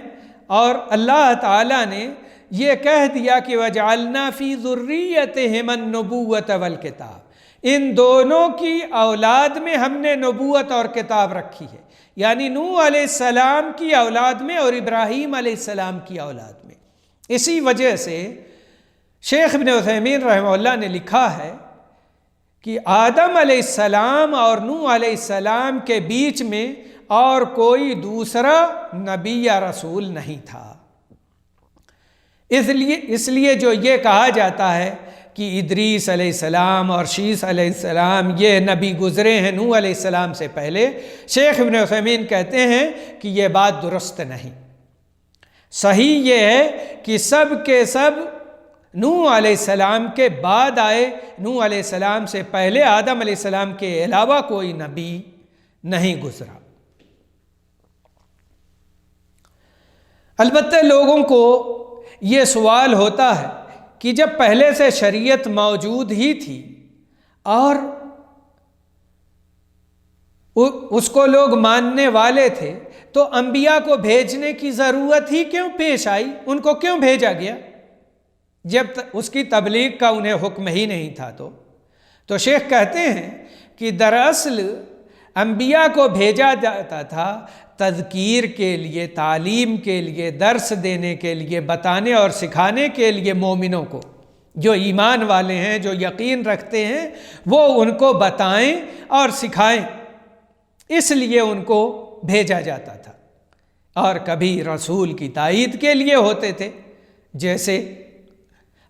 اور اللہ تعالیٰ نے یہ کہہ دیا کہ وَجَعَلْنَا فِي ذُرِّيَّتِهِمَ النُّبُوَّةَ وَالْكِتَابَ، ان دونوں کی اولاد میں ہم نے نبوت اور کتاب رکھی ہے، یعنی نوح علیہ السلام کی اولاد میں اور ابراہیم علیہ السلام کی اولاد میں۔ اسی وجہ سے شیخ ابن عثیمین رحمہ اللہ نے لکھا ہے کہ آدم علیہ السلام اور نوح علیہ السلام کے بیچ میں اور کوئی دوسرا نبی یا رسول نہیں تھا۔ اس لیے جو یہ کہا جاتا ہے کہ ادریس علیہ السلام اور شیس علیہ السلام یہ نبی گزرے ہیں نوح علیہ السلام سے پہلے، شیخ ابن عثیمین کہتے ہیں کہ یہ بات درست نہیں۔ صحیح یہ ہے کہ سب کے سب نوح علیہ السلام کے بعد آئے، نوح علیہ السلام سے پہلے آدم علیہ السلام کے علاوہ کوئی نبی نہیں گزرا۔ البتہ لوگوں کو یہ سوال ہوتا ہے کہ جب پہلے سے شریعت موجود ہی تھی اور اس کو لوگ ماننے والے تھے، تو انبیاء کو بھیجنے کی ضرورت ہی کیوں پیش آئی؟ ان کو کیوں بھیجا گیا جب اس کی تبلیغ کا انہیں حکم ہی نہیں تھا؟ تو شیخ کہتے ہیں کہ دراصل انبیاء کو بھیجا جاتا تھا تذکیر کے لیے، تعلیم کے لیے، درس دینے کے لیے، بتانے اور سکھانے کے لیے مومنوں کو، جو ایمان والے ہیں، جو یقین رکھتے ہیں، وہ ان کو بتائیں اور سکھائیں، اس لیے ان کو بھیجا جاتا تھا۔ اور کبھی رسول کی تائید کے لیے ہوتے تھے، جیسے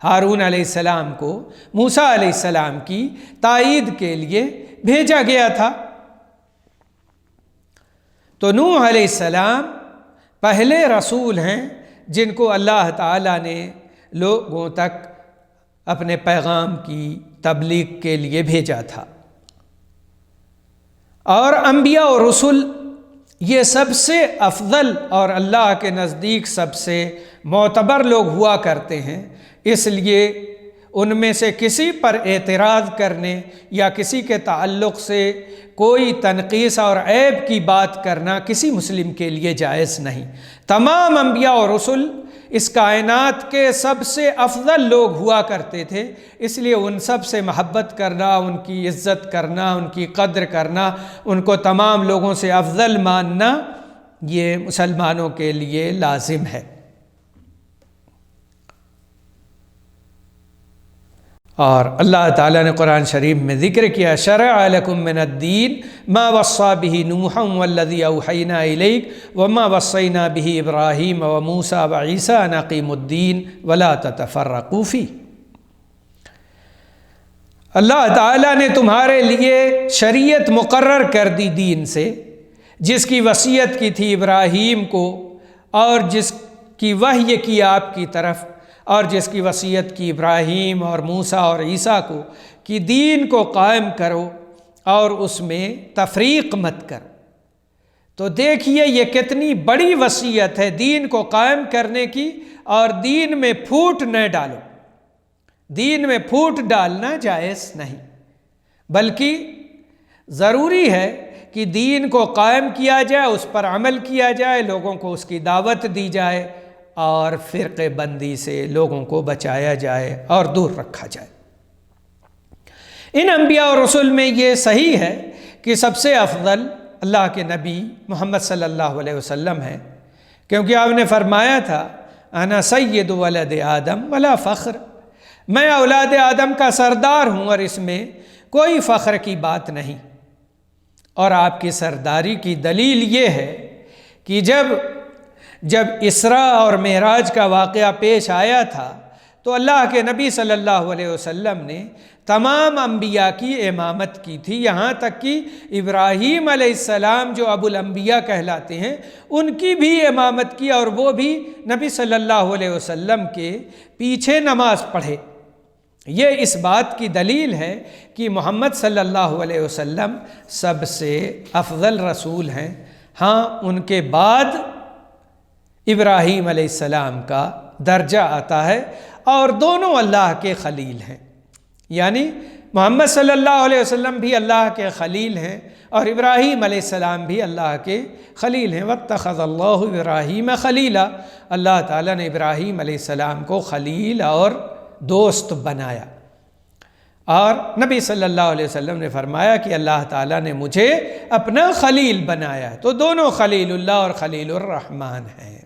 ہارون علیہ السلام کو موسیٰ علیہ السلام کی تائید کے لیے بھیجا گیا تھا۔ تو نوح علیہ السلام پہلے رسول ہیں جن کو اللہ تعالیٰ نے لوگوں تک اپنے پیغام کی تبلیغ کے لیے بھیجا تھا۔ اور انبیاء اور رسول یہ سب سے افضل اور اللہ کے نزدیک سب سے معتبر لوگ ہوا کرتے ہیں، اس لیے ان میں سے کسی پر اعتراض کرنے یا کسی کے تعلق سے کوئی تنقیص اور عیب کی بات کرنا کسی مسلم کے لیے جائز نہیں۔ تمام انبیاء اور رسل اس کائنات کے سب سے افضل لوگ ہوا کرتے تھے، اس لیے ان سب سے محبت کرنا، ان کی عزت کرنا، ان کی قدر کرنا، ان کو تمام لوگوں سے افضل ماننا، یہ مسلمانوں کے لیے لازم ہے۔ اور اللہ تعالیٰ نے قرآن شریف میں ذکر کیا شرع لکم من الدین ما وصى به نوحا والذی اوحینا الیک وما وصینا به ابراہیم وموسیٰ وعیسیٰ ان اقیموا الدین ولا تتفرقوا فیہ۔ اللہ تعالیٰ نے تمہارے لیے شریعت مقرر کر دی دین سے، جس کی وصیت کی تھی ابراہیم کو اور جس کی وحی کی آپ کی طرف، اور جس کی وصیت کی ابراہیم اور موسیٰ اور عیسیٰ کو کہ دین کو قائم کرو اور اس میں تفریق مت کرو۔ تو دیکھیے یہ کتنی بڑی وصیت ہے دین کو قائم کرنے کی، اور دین میں پھوٹ نہ ڈالو۔ دین میں پھوٹ ڈالنا جائز نہیں، بلکہ ضروری ہے کہ دین کو قائم کیا جائے، اس پر عمل کیا جائے، لوگوں کو اس کی دعوت دی جائے، اور فرقے بندی سے لوگوں کو بچایا جائے اور دور رکھا جائے۔ ان انبیاء اور رسول میں یہ صحیح ہے کہ سب سے افضل اللہ کے نبی محمد صلی اللہ علیہ وسلم ہیں، کیونکہ آپ نے فرمایا تھا انا سید ولد آدم ولا فخر، میں اولاد آدم کا سردار ہوں اور اس میں کوئی فخر کی بات نہیں۔ اور آپ کی سرداری کی دلیل یہ ہے کہ جب اسراء اور معراج کا واقعہ پیش آیا تھا تو اللہ کے نبی صلی اللہ علیہ وسلم نے تمام انبیاء کی امامت کی تھی، یہاں تک کہ ابراہیم علیہ السلام جو ابو الانبیاء کہلاتے ہیں ان کی بھی امامت کی، اور وہ بھی نبی صلی اللہ علیہ وسلم کے پیچھے نماز پڑھے۔ یہ اس بات کی دلیل ہے کہ محمد صلی اللہ علیہ وسلم سب سے افضل رسول ہیں۔ ہاں، ان کے بعد ابراہیم علیہ السلام کا درجہ آتا ہے، اور دونوں اللہ کے خلیل ہیں، یعنی محمد صلی اللہ علیہ وسلم بھی اللہ کے خلیل ہیں اور ابراہیم علیہ السلام بھی اللہ کے خلیل ہیں۔ وَاتَّخَذَ اللَّهُ إِبْرَاهِيمَ خَلِيلًا، اللہ تعالیٰ نے ابراہیم علیہ السلام کو خلیل اور دوست بنایا۔ اور نبی صلی اللہ علیہ وسلم نے فرمایا کہ اللہ تعالیٰ نے مجھے اپنا خلیل بنایا ہے، تو دونوں خلیل اللہ اور خلیل الرحمن ہیں۔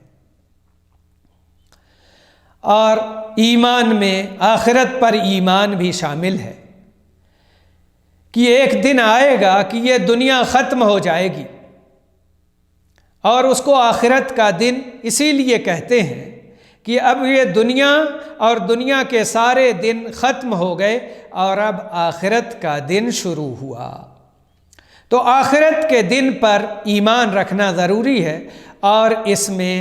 اور ایمان میں آخرت پر ایمان بھی شامل ہے کہ ایک دن آئے گا کہ یہ دنیا ختم ہو جائے گی، اور اس کو آخرت کا دن اسی لیے کہتے ہیں کہ اب یہ دنیا اور دنیا کے سارے دن ختم ہو گئے اور اب آخرت کا دن شروع ہوا۔ تو آخرت کے دن پر ایمان رکھنا ضروری ہے، اور اس میں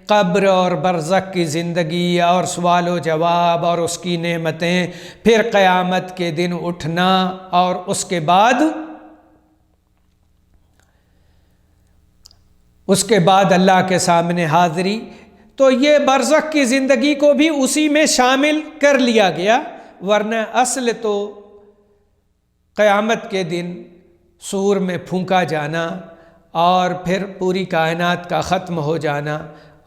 قبر اور برزخ کی زندگی اور سوال و جواب اور اس کی نعمتیں، پھر قیامت کے دن اٹھنا، اور اس کے بعد اللہ کے سامنے حاضری، تو یہ برزخ کی زندگی کو بھی اسی میں شامل کر لیا گیا، ورنہ اصل تو قیامت کے دن سور میں پھونکا جانا اور پھر پوری کائنات کا ختم ہو جانا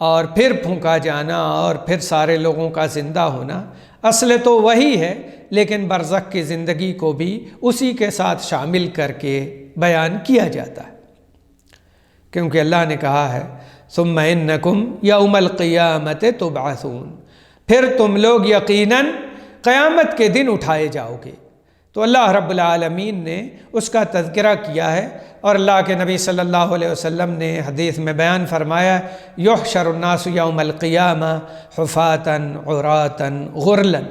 اور پھر پھونکا جانا اور پھر سارے لوگوں کا زندہ ہونا، اصل تو وہی ہے، لیکن برزخ کی زندگی کو بھی اسی کے ساتھ شامل کر کے بیان کیا جاتا ہے، کیونکہ اللہ نے کہا ہے ثم انکم یوم القیامت تبعثون، پھر تم لوگ یقیناً قیامت کے دن اٹھائے جاؤ گے۔ تو اللہ رب العالمین نے اس کا تذکرہ کیا ہے، اور اللہ کے نبی صلی اللہ علیہ وسلم نے حدیث میں بیان فرمایا یحشر الناس یوم القیامہ حفاتاً عراتاً غرلاً،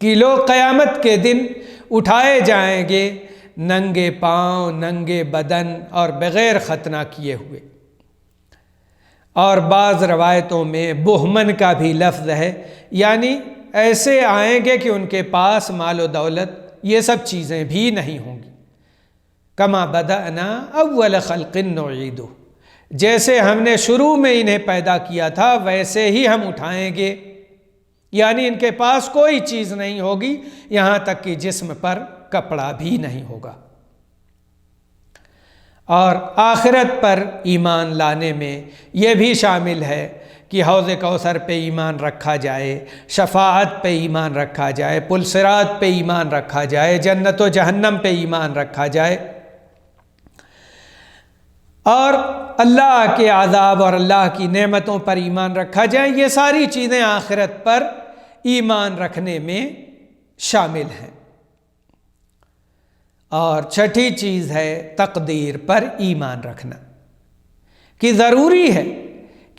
کہ لوگ قیامت کے دن اٹھائے جائیں گے ننگے پاؤں، ننگے بدن اور بغیر ختنہ کیے ہوئے۔ اور بعض روایتوں میں بہمن کا بھی لفظ ہے، یعنی ایسے آئیں گے کہ ان کے پاس مال و دولت یہ سب چیزیں بھی نہیں ہوں گی۔ کما بدأنا اول خلق نعیدہ، جیسے ہم نے شروع میں انہیں پیدا کیا تھا ویسے ہی ہم اٹھائیں گے، یعنی ان کے پاس کوئی چیز نہیں ہوگی، یہاں تک کہ جسم پر کپڑا بھی نہیں ہوگا۔ اور آخرت پر ایمان لانے میں یہ بھی شامل ہے کہ حوض کوثر پہ ایمان رکھا جائے، شفاعت پہ ایمان رکھا جائے، پل صراط پہ ایمان رکھا جائے، جنت و جہنم پہ ایمان رکھا جائے، اور اللہ کے عذاب اور اللہ کی نعمتوں پر ایمان رکھا جائے۔ یہ ساری چیزیں آخرت پر ایمان رکھنے میں شامل ہیں۔ اور چھٹی چیز ہے تقدیر پر ایمان رکھنا، کہ ضروری ہے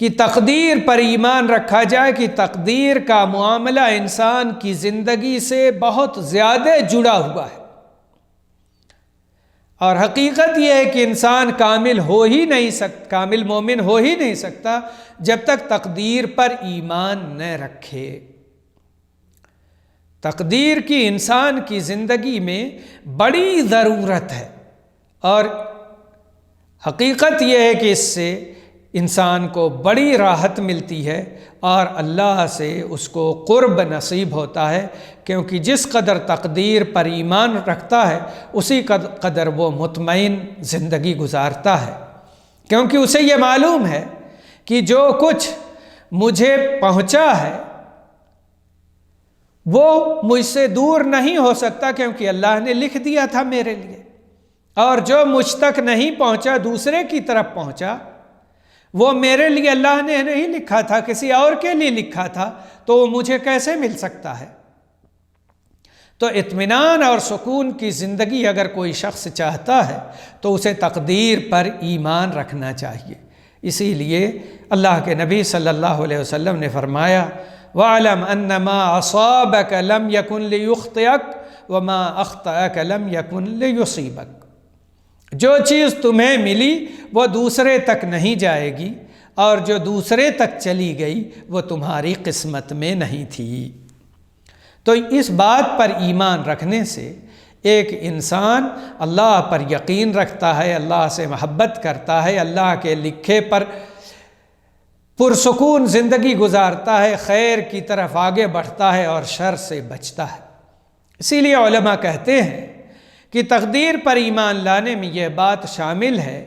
کہ تقدیر پر ایمان رکھا جائے کہ تقدیر کا معاملہ انسان کی زندگی سے بہت زیادہ جڑا ہوا ہے، اور حقیقت یہ ہے کہ انسان کامل مومن ہو ہی نہیں سکتا جب تک تقدیر پر ایمان نہ رکھے۔ تقدیر کی انسان کی زندگی میں بڑی ضرورت ہے، اور حقیقت یہ ہے کہ اس سے انسان کو بڑی راحت ملتی ہے اور اللہ سے اس کو قرب نصیب ہوتا ہے، کیونکہ جس قدر تقدیر پر ایمان رکھتا ہے اسی قدر وہ مطمئن زندگی گزارتا ہے، کیونکہ اسے یہ معلوم ہے کہ جو کچھ مجھے پہنچا ہے وہ مجھ سے دور نہیں ہو سکتا، کیونکہ اللہ نے لکھ دیا تھا میرے لیے، اور جو مجھ تک نہیں پہنچا دوسرے کی طرف پہنچا وہ میرے لیے اللہ نے نہیں لکھا تھا، کسی اور کے لیے لکھا تھا، تو وہ مجھے کیسے مل سکتا ہے؟ تو اطمینان اور سکون کی زندگی اگر کوئی شخص چاہتا ہے تو اسے تقدیر پر ایمان رکھنا چاہیے۔ اسی لیے اللہ کے نبی صلی اللہ علیہ وسلم نے فرمایا وَاعْلَمْ أَنَّ مَا أَصَابَكَ لَمْ يَكُنْ لِيُخْطِئَكَ وَمَا أَخْطَأَكَ لَمْ يَكُنْ لِيُصِيبَكَ۔ جو چیز تمہیں ملی وہ دوسرے تک نہیں جائے گی، اور جو دوسرے تک چلی گئی وہ تمہاری قسمت میں نہیں تھی۔ تو اس بات پر ایمان رکھنے سے ایک انسان اللہ پر یقین رکھتا ہے، اللہ سے محبت کرتا ہے، اللہ کے لکھے پر پرسکون زندگی گزارتا ہے، خیر کی طرف آگے بڑھتا ہے اور شر سے بچتا ہے۔ اسی لیے علماء کہتے ہیں کہ تقدیر پر ایمان لانے میں یہ بات شامل ہے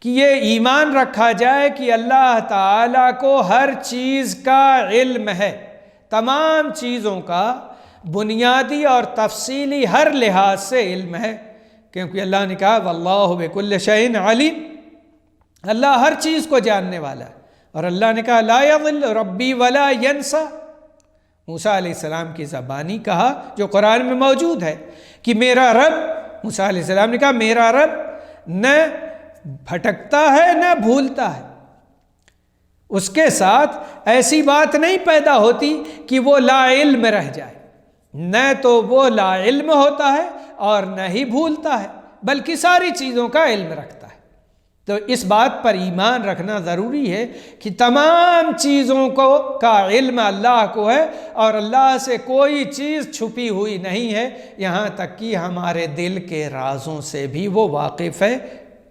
کہ یہ ایمان رکھا جائے کہ اللہ تعالیٰ کو ہر چیز کا علم ہے، تمام چیزوں کا بنیادی اور تفصیلی ہر لحاظ سے علم ہے، کیونکہ اللہ نے کہا واللہ بکل شیء علیم، اللہ ہر چیز کو جاننے والا ہے، اور اللہ نے کہا لا یضل ربی ولا ینسا۔ موسیٰ علیہ السلام کی زبانی کہا جو قرآن میں موجود ہے کہ میرا رب، موسیٰ علیہ السلام نے کہا میرا رب نہ بھٹکتا ہے نہ بھولتا ہے، اس کے ساتھ ایسی بات نہیں پیدا ہوتی کہ وہ لا علم رہ جائے، نہ تو وہ لا علم ہوتا ہے اور نہ ہی بھولتا ہے، بلکہ ساری چیزوں کا علم رکھتا ہے۔ تو اس بات پر ایمان رکھنا ضروری ہے کہ تمام چیزوں کا علم اللہ کو ہے، اور اللہ سے کوئی چیز چھپی ہوئی نہیں ہے، یہاں تک کہ ہمارے دل کے رازوں سے بھی وہ واقف ہے،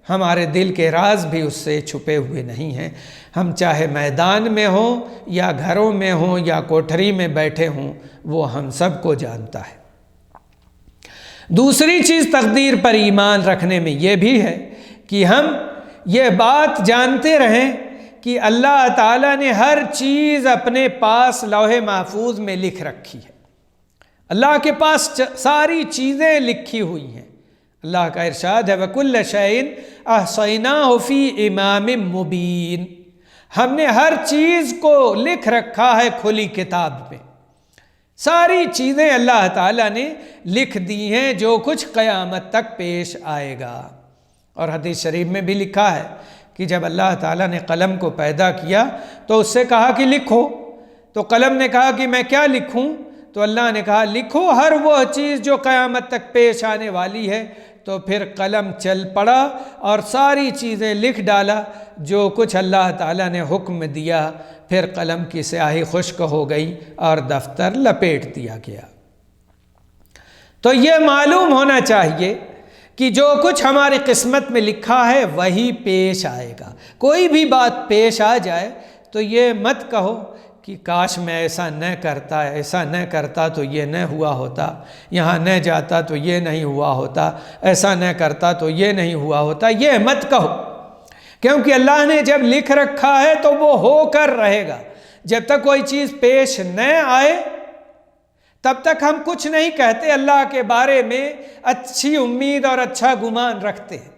ہمارے دل کے راز بھی اس سے چھپے ہوئے نہیں ہیں، ہم چاہے میدان میں ہوں یا گھروں میں ہوں یا کوٹھری میں بیٹھے ہوں، وہ ہم سب کو جانتا ہے۔ دوسری چیز تقدیر پر ایمان رکھنے میں یہ بھی ہے کہ ہم یہ بات جانتے رہیں کہ اللہ تعالیٰ نے ہر چیز اپنے پاس لوح محفوظ میں لکھ رکھی ہے، اللہ کے پاس ساری چیزیں لکھی ہوئی ہیں۔ اللہ کا ارشاد ہے وَكُلَّ شَيْءٍ أَحْصَيْنَاهُ فِي إِمَامٍ مُبِينٍ، ہم نے ہر چیز کو لکھ رکھا ہے کھلی کتاب میں، ساری چیزیں اللہ تعالیٰ نے لکھ دی ہیں جو کچھ قیامت تک پیش آئے گا۔ اور حدیث شریف میں بھی لکھا ہے کہ جب اللہ تعالیٰ نے قلم کو پیدا کیا تو اس سے کہا کہ لکھو، تو قلم نے کہا کہ میں کیا لکھوں؟ تو اللہ نے کہا لکھو ہر وہ چیز جو قیامت تک پیش آنے والی ہے۔ تو پھر قلم چل پڑا اور ساری چیزیں لکھ ڈالا جو کچھ اللہ تعالیٰ نے حکم دیا، پھر قلم کی سیاہی خشک ہو گئی اور دفتر لپیٹ دیا گیا۔ تو یہ معلوم ہونا چاہیے کہ جو کچھ ہماری قسمت میں لکھا ہے وہی پیش آئے گا۔ کوئی بھی بات پیش آ جائے تو یہ مت کہو کہ کاش میں ایسا نہ کرتا، ایسا نہ کرتا تو یہ نہ ہوا ہوتا، یہاں نہ جاتا تو یہ نہیں ہوا ہوتا، ایسا نہ کرتا تو یہ نہیں ہوا ہوتا، یہ مت کہو، کیونکہ اللہ نے جب لکھ رکھا ہے تو وہ ہو کر رہے گا۔ جب تک کوئی چیز پیش نہ آئے تب تک ہم کچھ نہیں کہتے، اللہ کے بارے میں اچھی امید اور اچھا گمان رکھتے ہیں،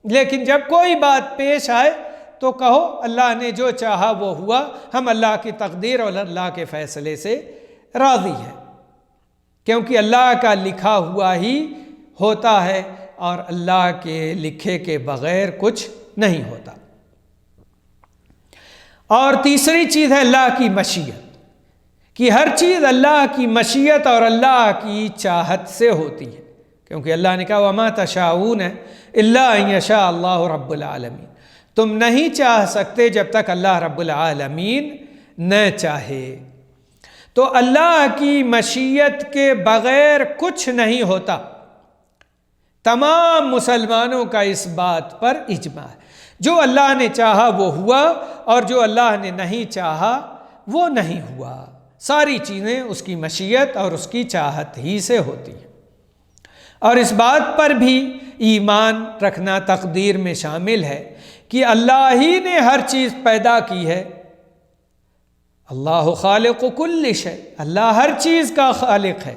لیکن جب کوئی بات پیش آئے تو کہو اللہ نے جو چاہا وہ ہوا، ہم اللہ کی تقدیر اور اللہ کے فیصلے سے راضی ہیں، کیونکہ اللہ کا لکھا ہوا ہی ہوتا ہے اور اللہ کے لکھے کے بغیر کچھ نہیں ہوتا۔ اور تیسری چیز ہے اللہ کی مشیت، کہ ہر چیز اللہ کی مشیت اور اللہ کی چاہت سے ہوتی ہے، کیونکہ اللہ نے کہا وَمَا تَشَاءُونَ إِلَّا أَن يَشَاءَ اللَّهُ رَبُّ الْعَالَمِينَ، تم نہیں چاہ سکتے جب تک اللہ رب العالمین نہ چاہے۔ تو اللہ کی مشیت کے بغیر کچھ نہیں ہوتا۔ تمام مسلمانوں کا اس بات پر اجماع ہے، جو اللہ نے چاہا وہ ہوا اور جو اللہ نے نہیں چاہا وہ نہیں ہوا۔ ساری چیزیں اس کی مشیت اور اس کی چاہت ہی سے ہوتی ہیں۔ اور اس بات پر بھی ایمان رکھنا تقدیر میں شامل ہے کہ اللہ ہی نے ہر چیز پیدا کی ہے۔ اللہ خالق کل شیء، اللہ ہر چیز کا خالق ہے۔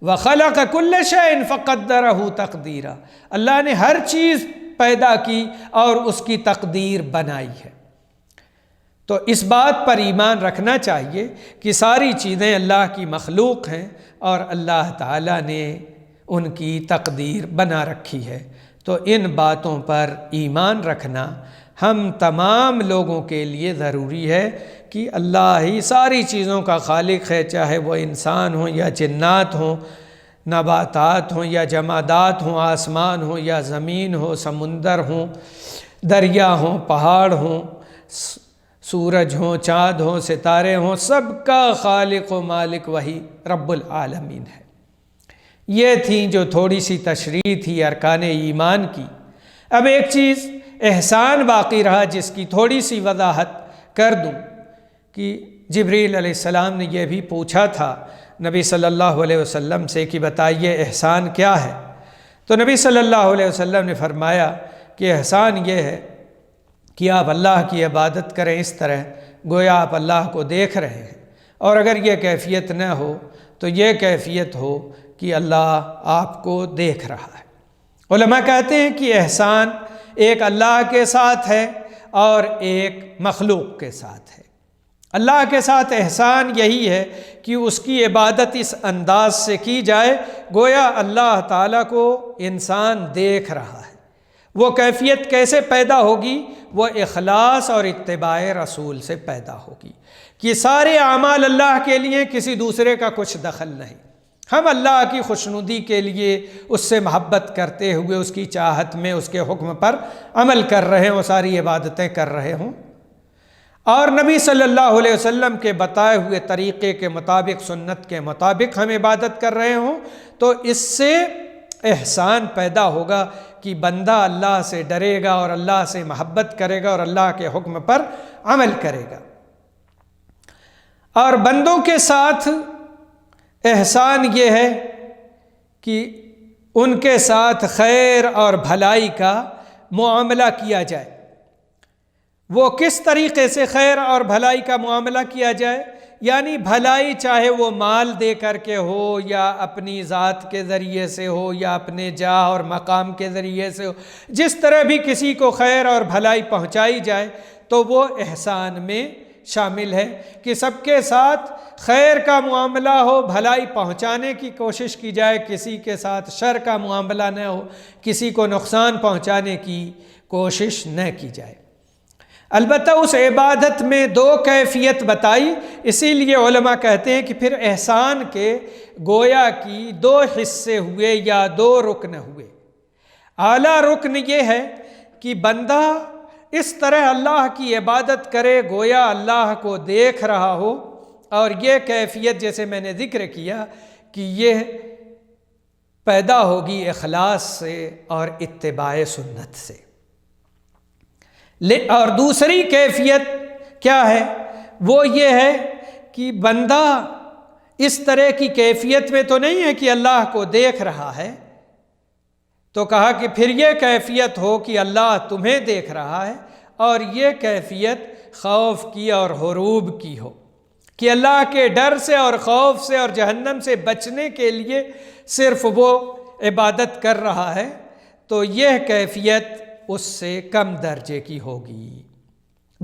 وخلق کل شیء فقدرہ تقدیرا، اللہ نے ہر چیز پیدا کی اور اس کی تقدیر بنائی ہے۔ تو اس بات پر ایمان رکھنا چاہیے کہ ساری چیزیں اللہ کی مخلوق ہیں اور اللہ تعالیٰ نے ان کی تقدیر بنا رکھی ہے۔ تو ان باتوں پر ایمان رکھنا ہم تمام لوگوں کے لیے ضروری ہے کہ اللہ ہی ساری چیزوں کا خالق ہے، چاہے وہ انسان ہوں یا جنات ہوں، نباتات ہوں یا جمادات ہوں، آسمان ہوں یا زمین ہو، سمندر ہوں، دریا ہوں، پہاڑ ہوں، سورج ہوں، چاند ہوں، ستارے ہوں، سب کا خالق و مالک وہی رب العالمین ہے۔ یہ تھی جو تھوڑی سی تشریح تھی ارکان ایمان کی۔ اب ایک چیز احسان باقی رہا جس کی تھوڑی سی وضاحت کر دوں کہ جبریل علیہ السلام نے یہ بھی پوچھا تھا نبی صلی اللہ علیہ وسلم سے کہ بتائیے احسان کیا ہے؟ تو نبی صلی اللہ علیہ وسلم نے فرمایا کہ احسان یہ ہے کہ آپ اللہ کی عبادت کریں اس طرح گویا آپ اللہ کو دیکھ رہے ہیں، اور اگر یہ کیفیت نہ ہو تو یہ کیفیت ہو کہ اللہ آپ کو دیکھ رہا ہے۔ علماء کہتے ہیں کہ احسان ایک اللہ کے ساتھ ہے اور ایک مخلوق کے ساتھ ہے۔ اللہ کے ساتھ احسان یہی ہے کہ اس کی عبادت اس انداز سے کی جائے گویا اللہ تعالیٰ کو انسان دیکھ رہا ہے۔ وہ کیفیت کیسے پیدا ہوگی؟ وہ اخلاص اور اتباع رسول سے پیدا ہوگی کہ سارے اعمال اللہ کے لیے، کسی دوسرے کا کچھ دخل نہیں۔ ہم اللہ کی خوشنودی کے لیے اس سے محبت کرتے ہوئے اس کی چاہت میں اس کے حکم پر عمل کر رہے ہوں، ساری عبادتیں کر رہے ہوں، اور نبی صلی اللہ علیہ وسلم کے بتائے ہوئے طریقے کے مطابق، سنت کے مطابق ہم عبادت کر رہے ہوں، تو اس سے احسان پیدا ہوگا کہ بندہ اللہ سے ڈرے گا اور اللہ سے محبت کرے گا اور اللہ کے حکم پر عمل کرے گا۔ اور بندوں کے ساتھ احسان یہ ہے کہ ان کے ساتھ خیر اور بھلائی کا معاملہ کیا جائے۔ وہ کس طریقے سے خیر اور بھلائی کا معاملہ کیا جائے؟ یعنی بھلائی چاہے وہ مال دے کر کے ہو یا اپنی ذات کے ذریعے سے ہو یا اپنے جاہ اور مقام کے ذریعے سے ہو، جس طرح بھی کسی کو خیر اور بھلائی پہنچائی جائے تو وہ احسان میں شامل ہے کہ سب کے ساتھ خیر کا معاملہ ہو، بھلائی پہنچانے کی کوشش کی جائے، کسی کے ساتھ شر کا معاملہ نہ ہو، کسی کو نقصان پہنچانے کی کوشش نہ کی جائے۔ البتہ اس عبادت میں دو کیفیت بتائی، اسی لیے علماء کہتے ہیں کہ پھر احسان کے گویا کی دو حصے ہوئے یا دو رکن ہوئے۔ اعلیٰ رکن یہ ہے کہ بندہ اس طرح اللہ کی عبادت کرے گویا اللہ کو دیکھ رہا ہو، اور یہ کیفیت جیسے میں نے ذکر کیا کہ یہ پیدا ہوگی اخلاص سے اور اتباع سنت سے۔ اور دوسری کیفیت کیا ہے؟ وہ یہ ہے کہ بندہ اس طرح کی کیفیت میں تو نہیں ہے کہ اللہ کو دیکھ رہا ہے، تو کہا کہ پھر یہ کیفیت ہو کہ اللہ تمہیں دیکھ رہا ہے، اور یہ کیفیت خوف کی اور حروب کی ہو کہ اللہ کے ڈر سے اور خوف سے اور جہنم سے بچنے کے لیے صرف وہ عبادت کر رہا ہے، تو یہ کیفیت اس سے کم درجے کی ہوگی۔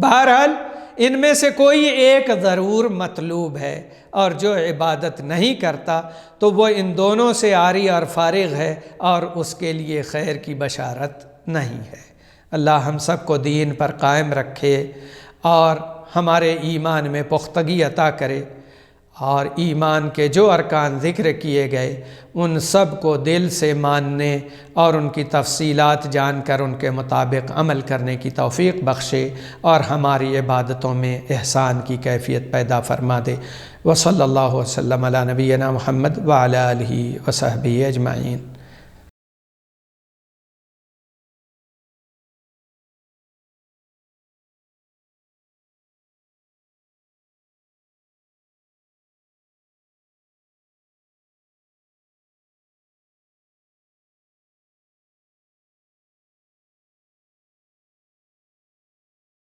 بہرحال ان میں سے کوئی ایک ضرور مطلوب ہے، اور جو عبادت نہیں کرتا تو وہ ان دونوں سے عاری اور فارغ ہے، اور اس کے لیے خیر کی بشارت نہیں ہے۔ اللہ ہم سب کو دین پر قائم رکھے اور ہمارے ایمان میں پختگی عطا کرے، اور ایمان کے جو ارکان ذکر کیے گئے ان سب کو دل سے ماننے اور ان کی تفصیلات جان کر ان کے مطابق عمل کرنے کی توفیق بخشے، اور ہماری عبادتوں میں احسان کی کیفیت پیدا فرما دے۔ وصلی اللہ وسلم علی نبینا محمد وعلی آلہ وصحبہ اجمعین۔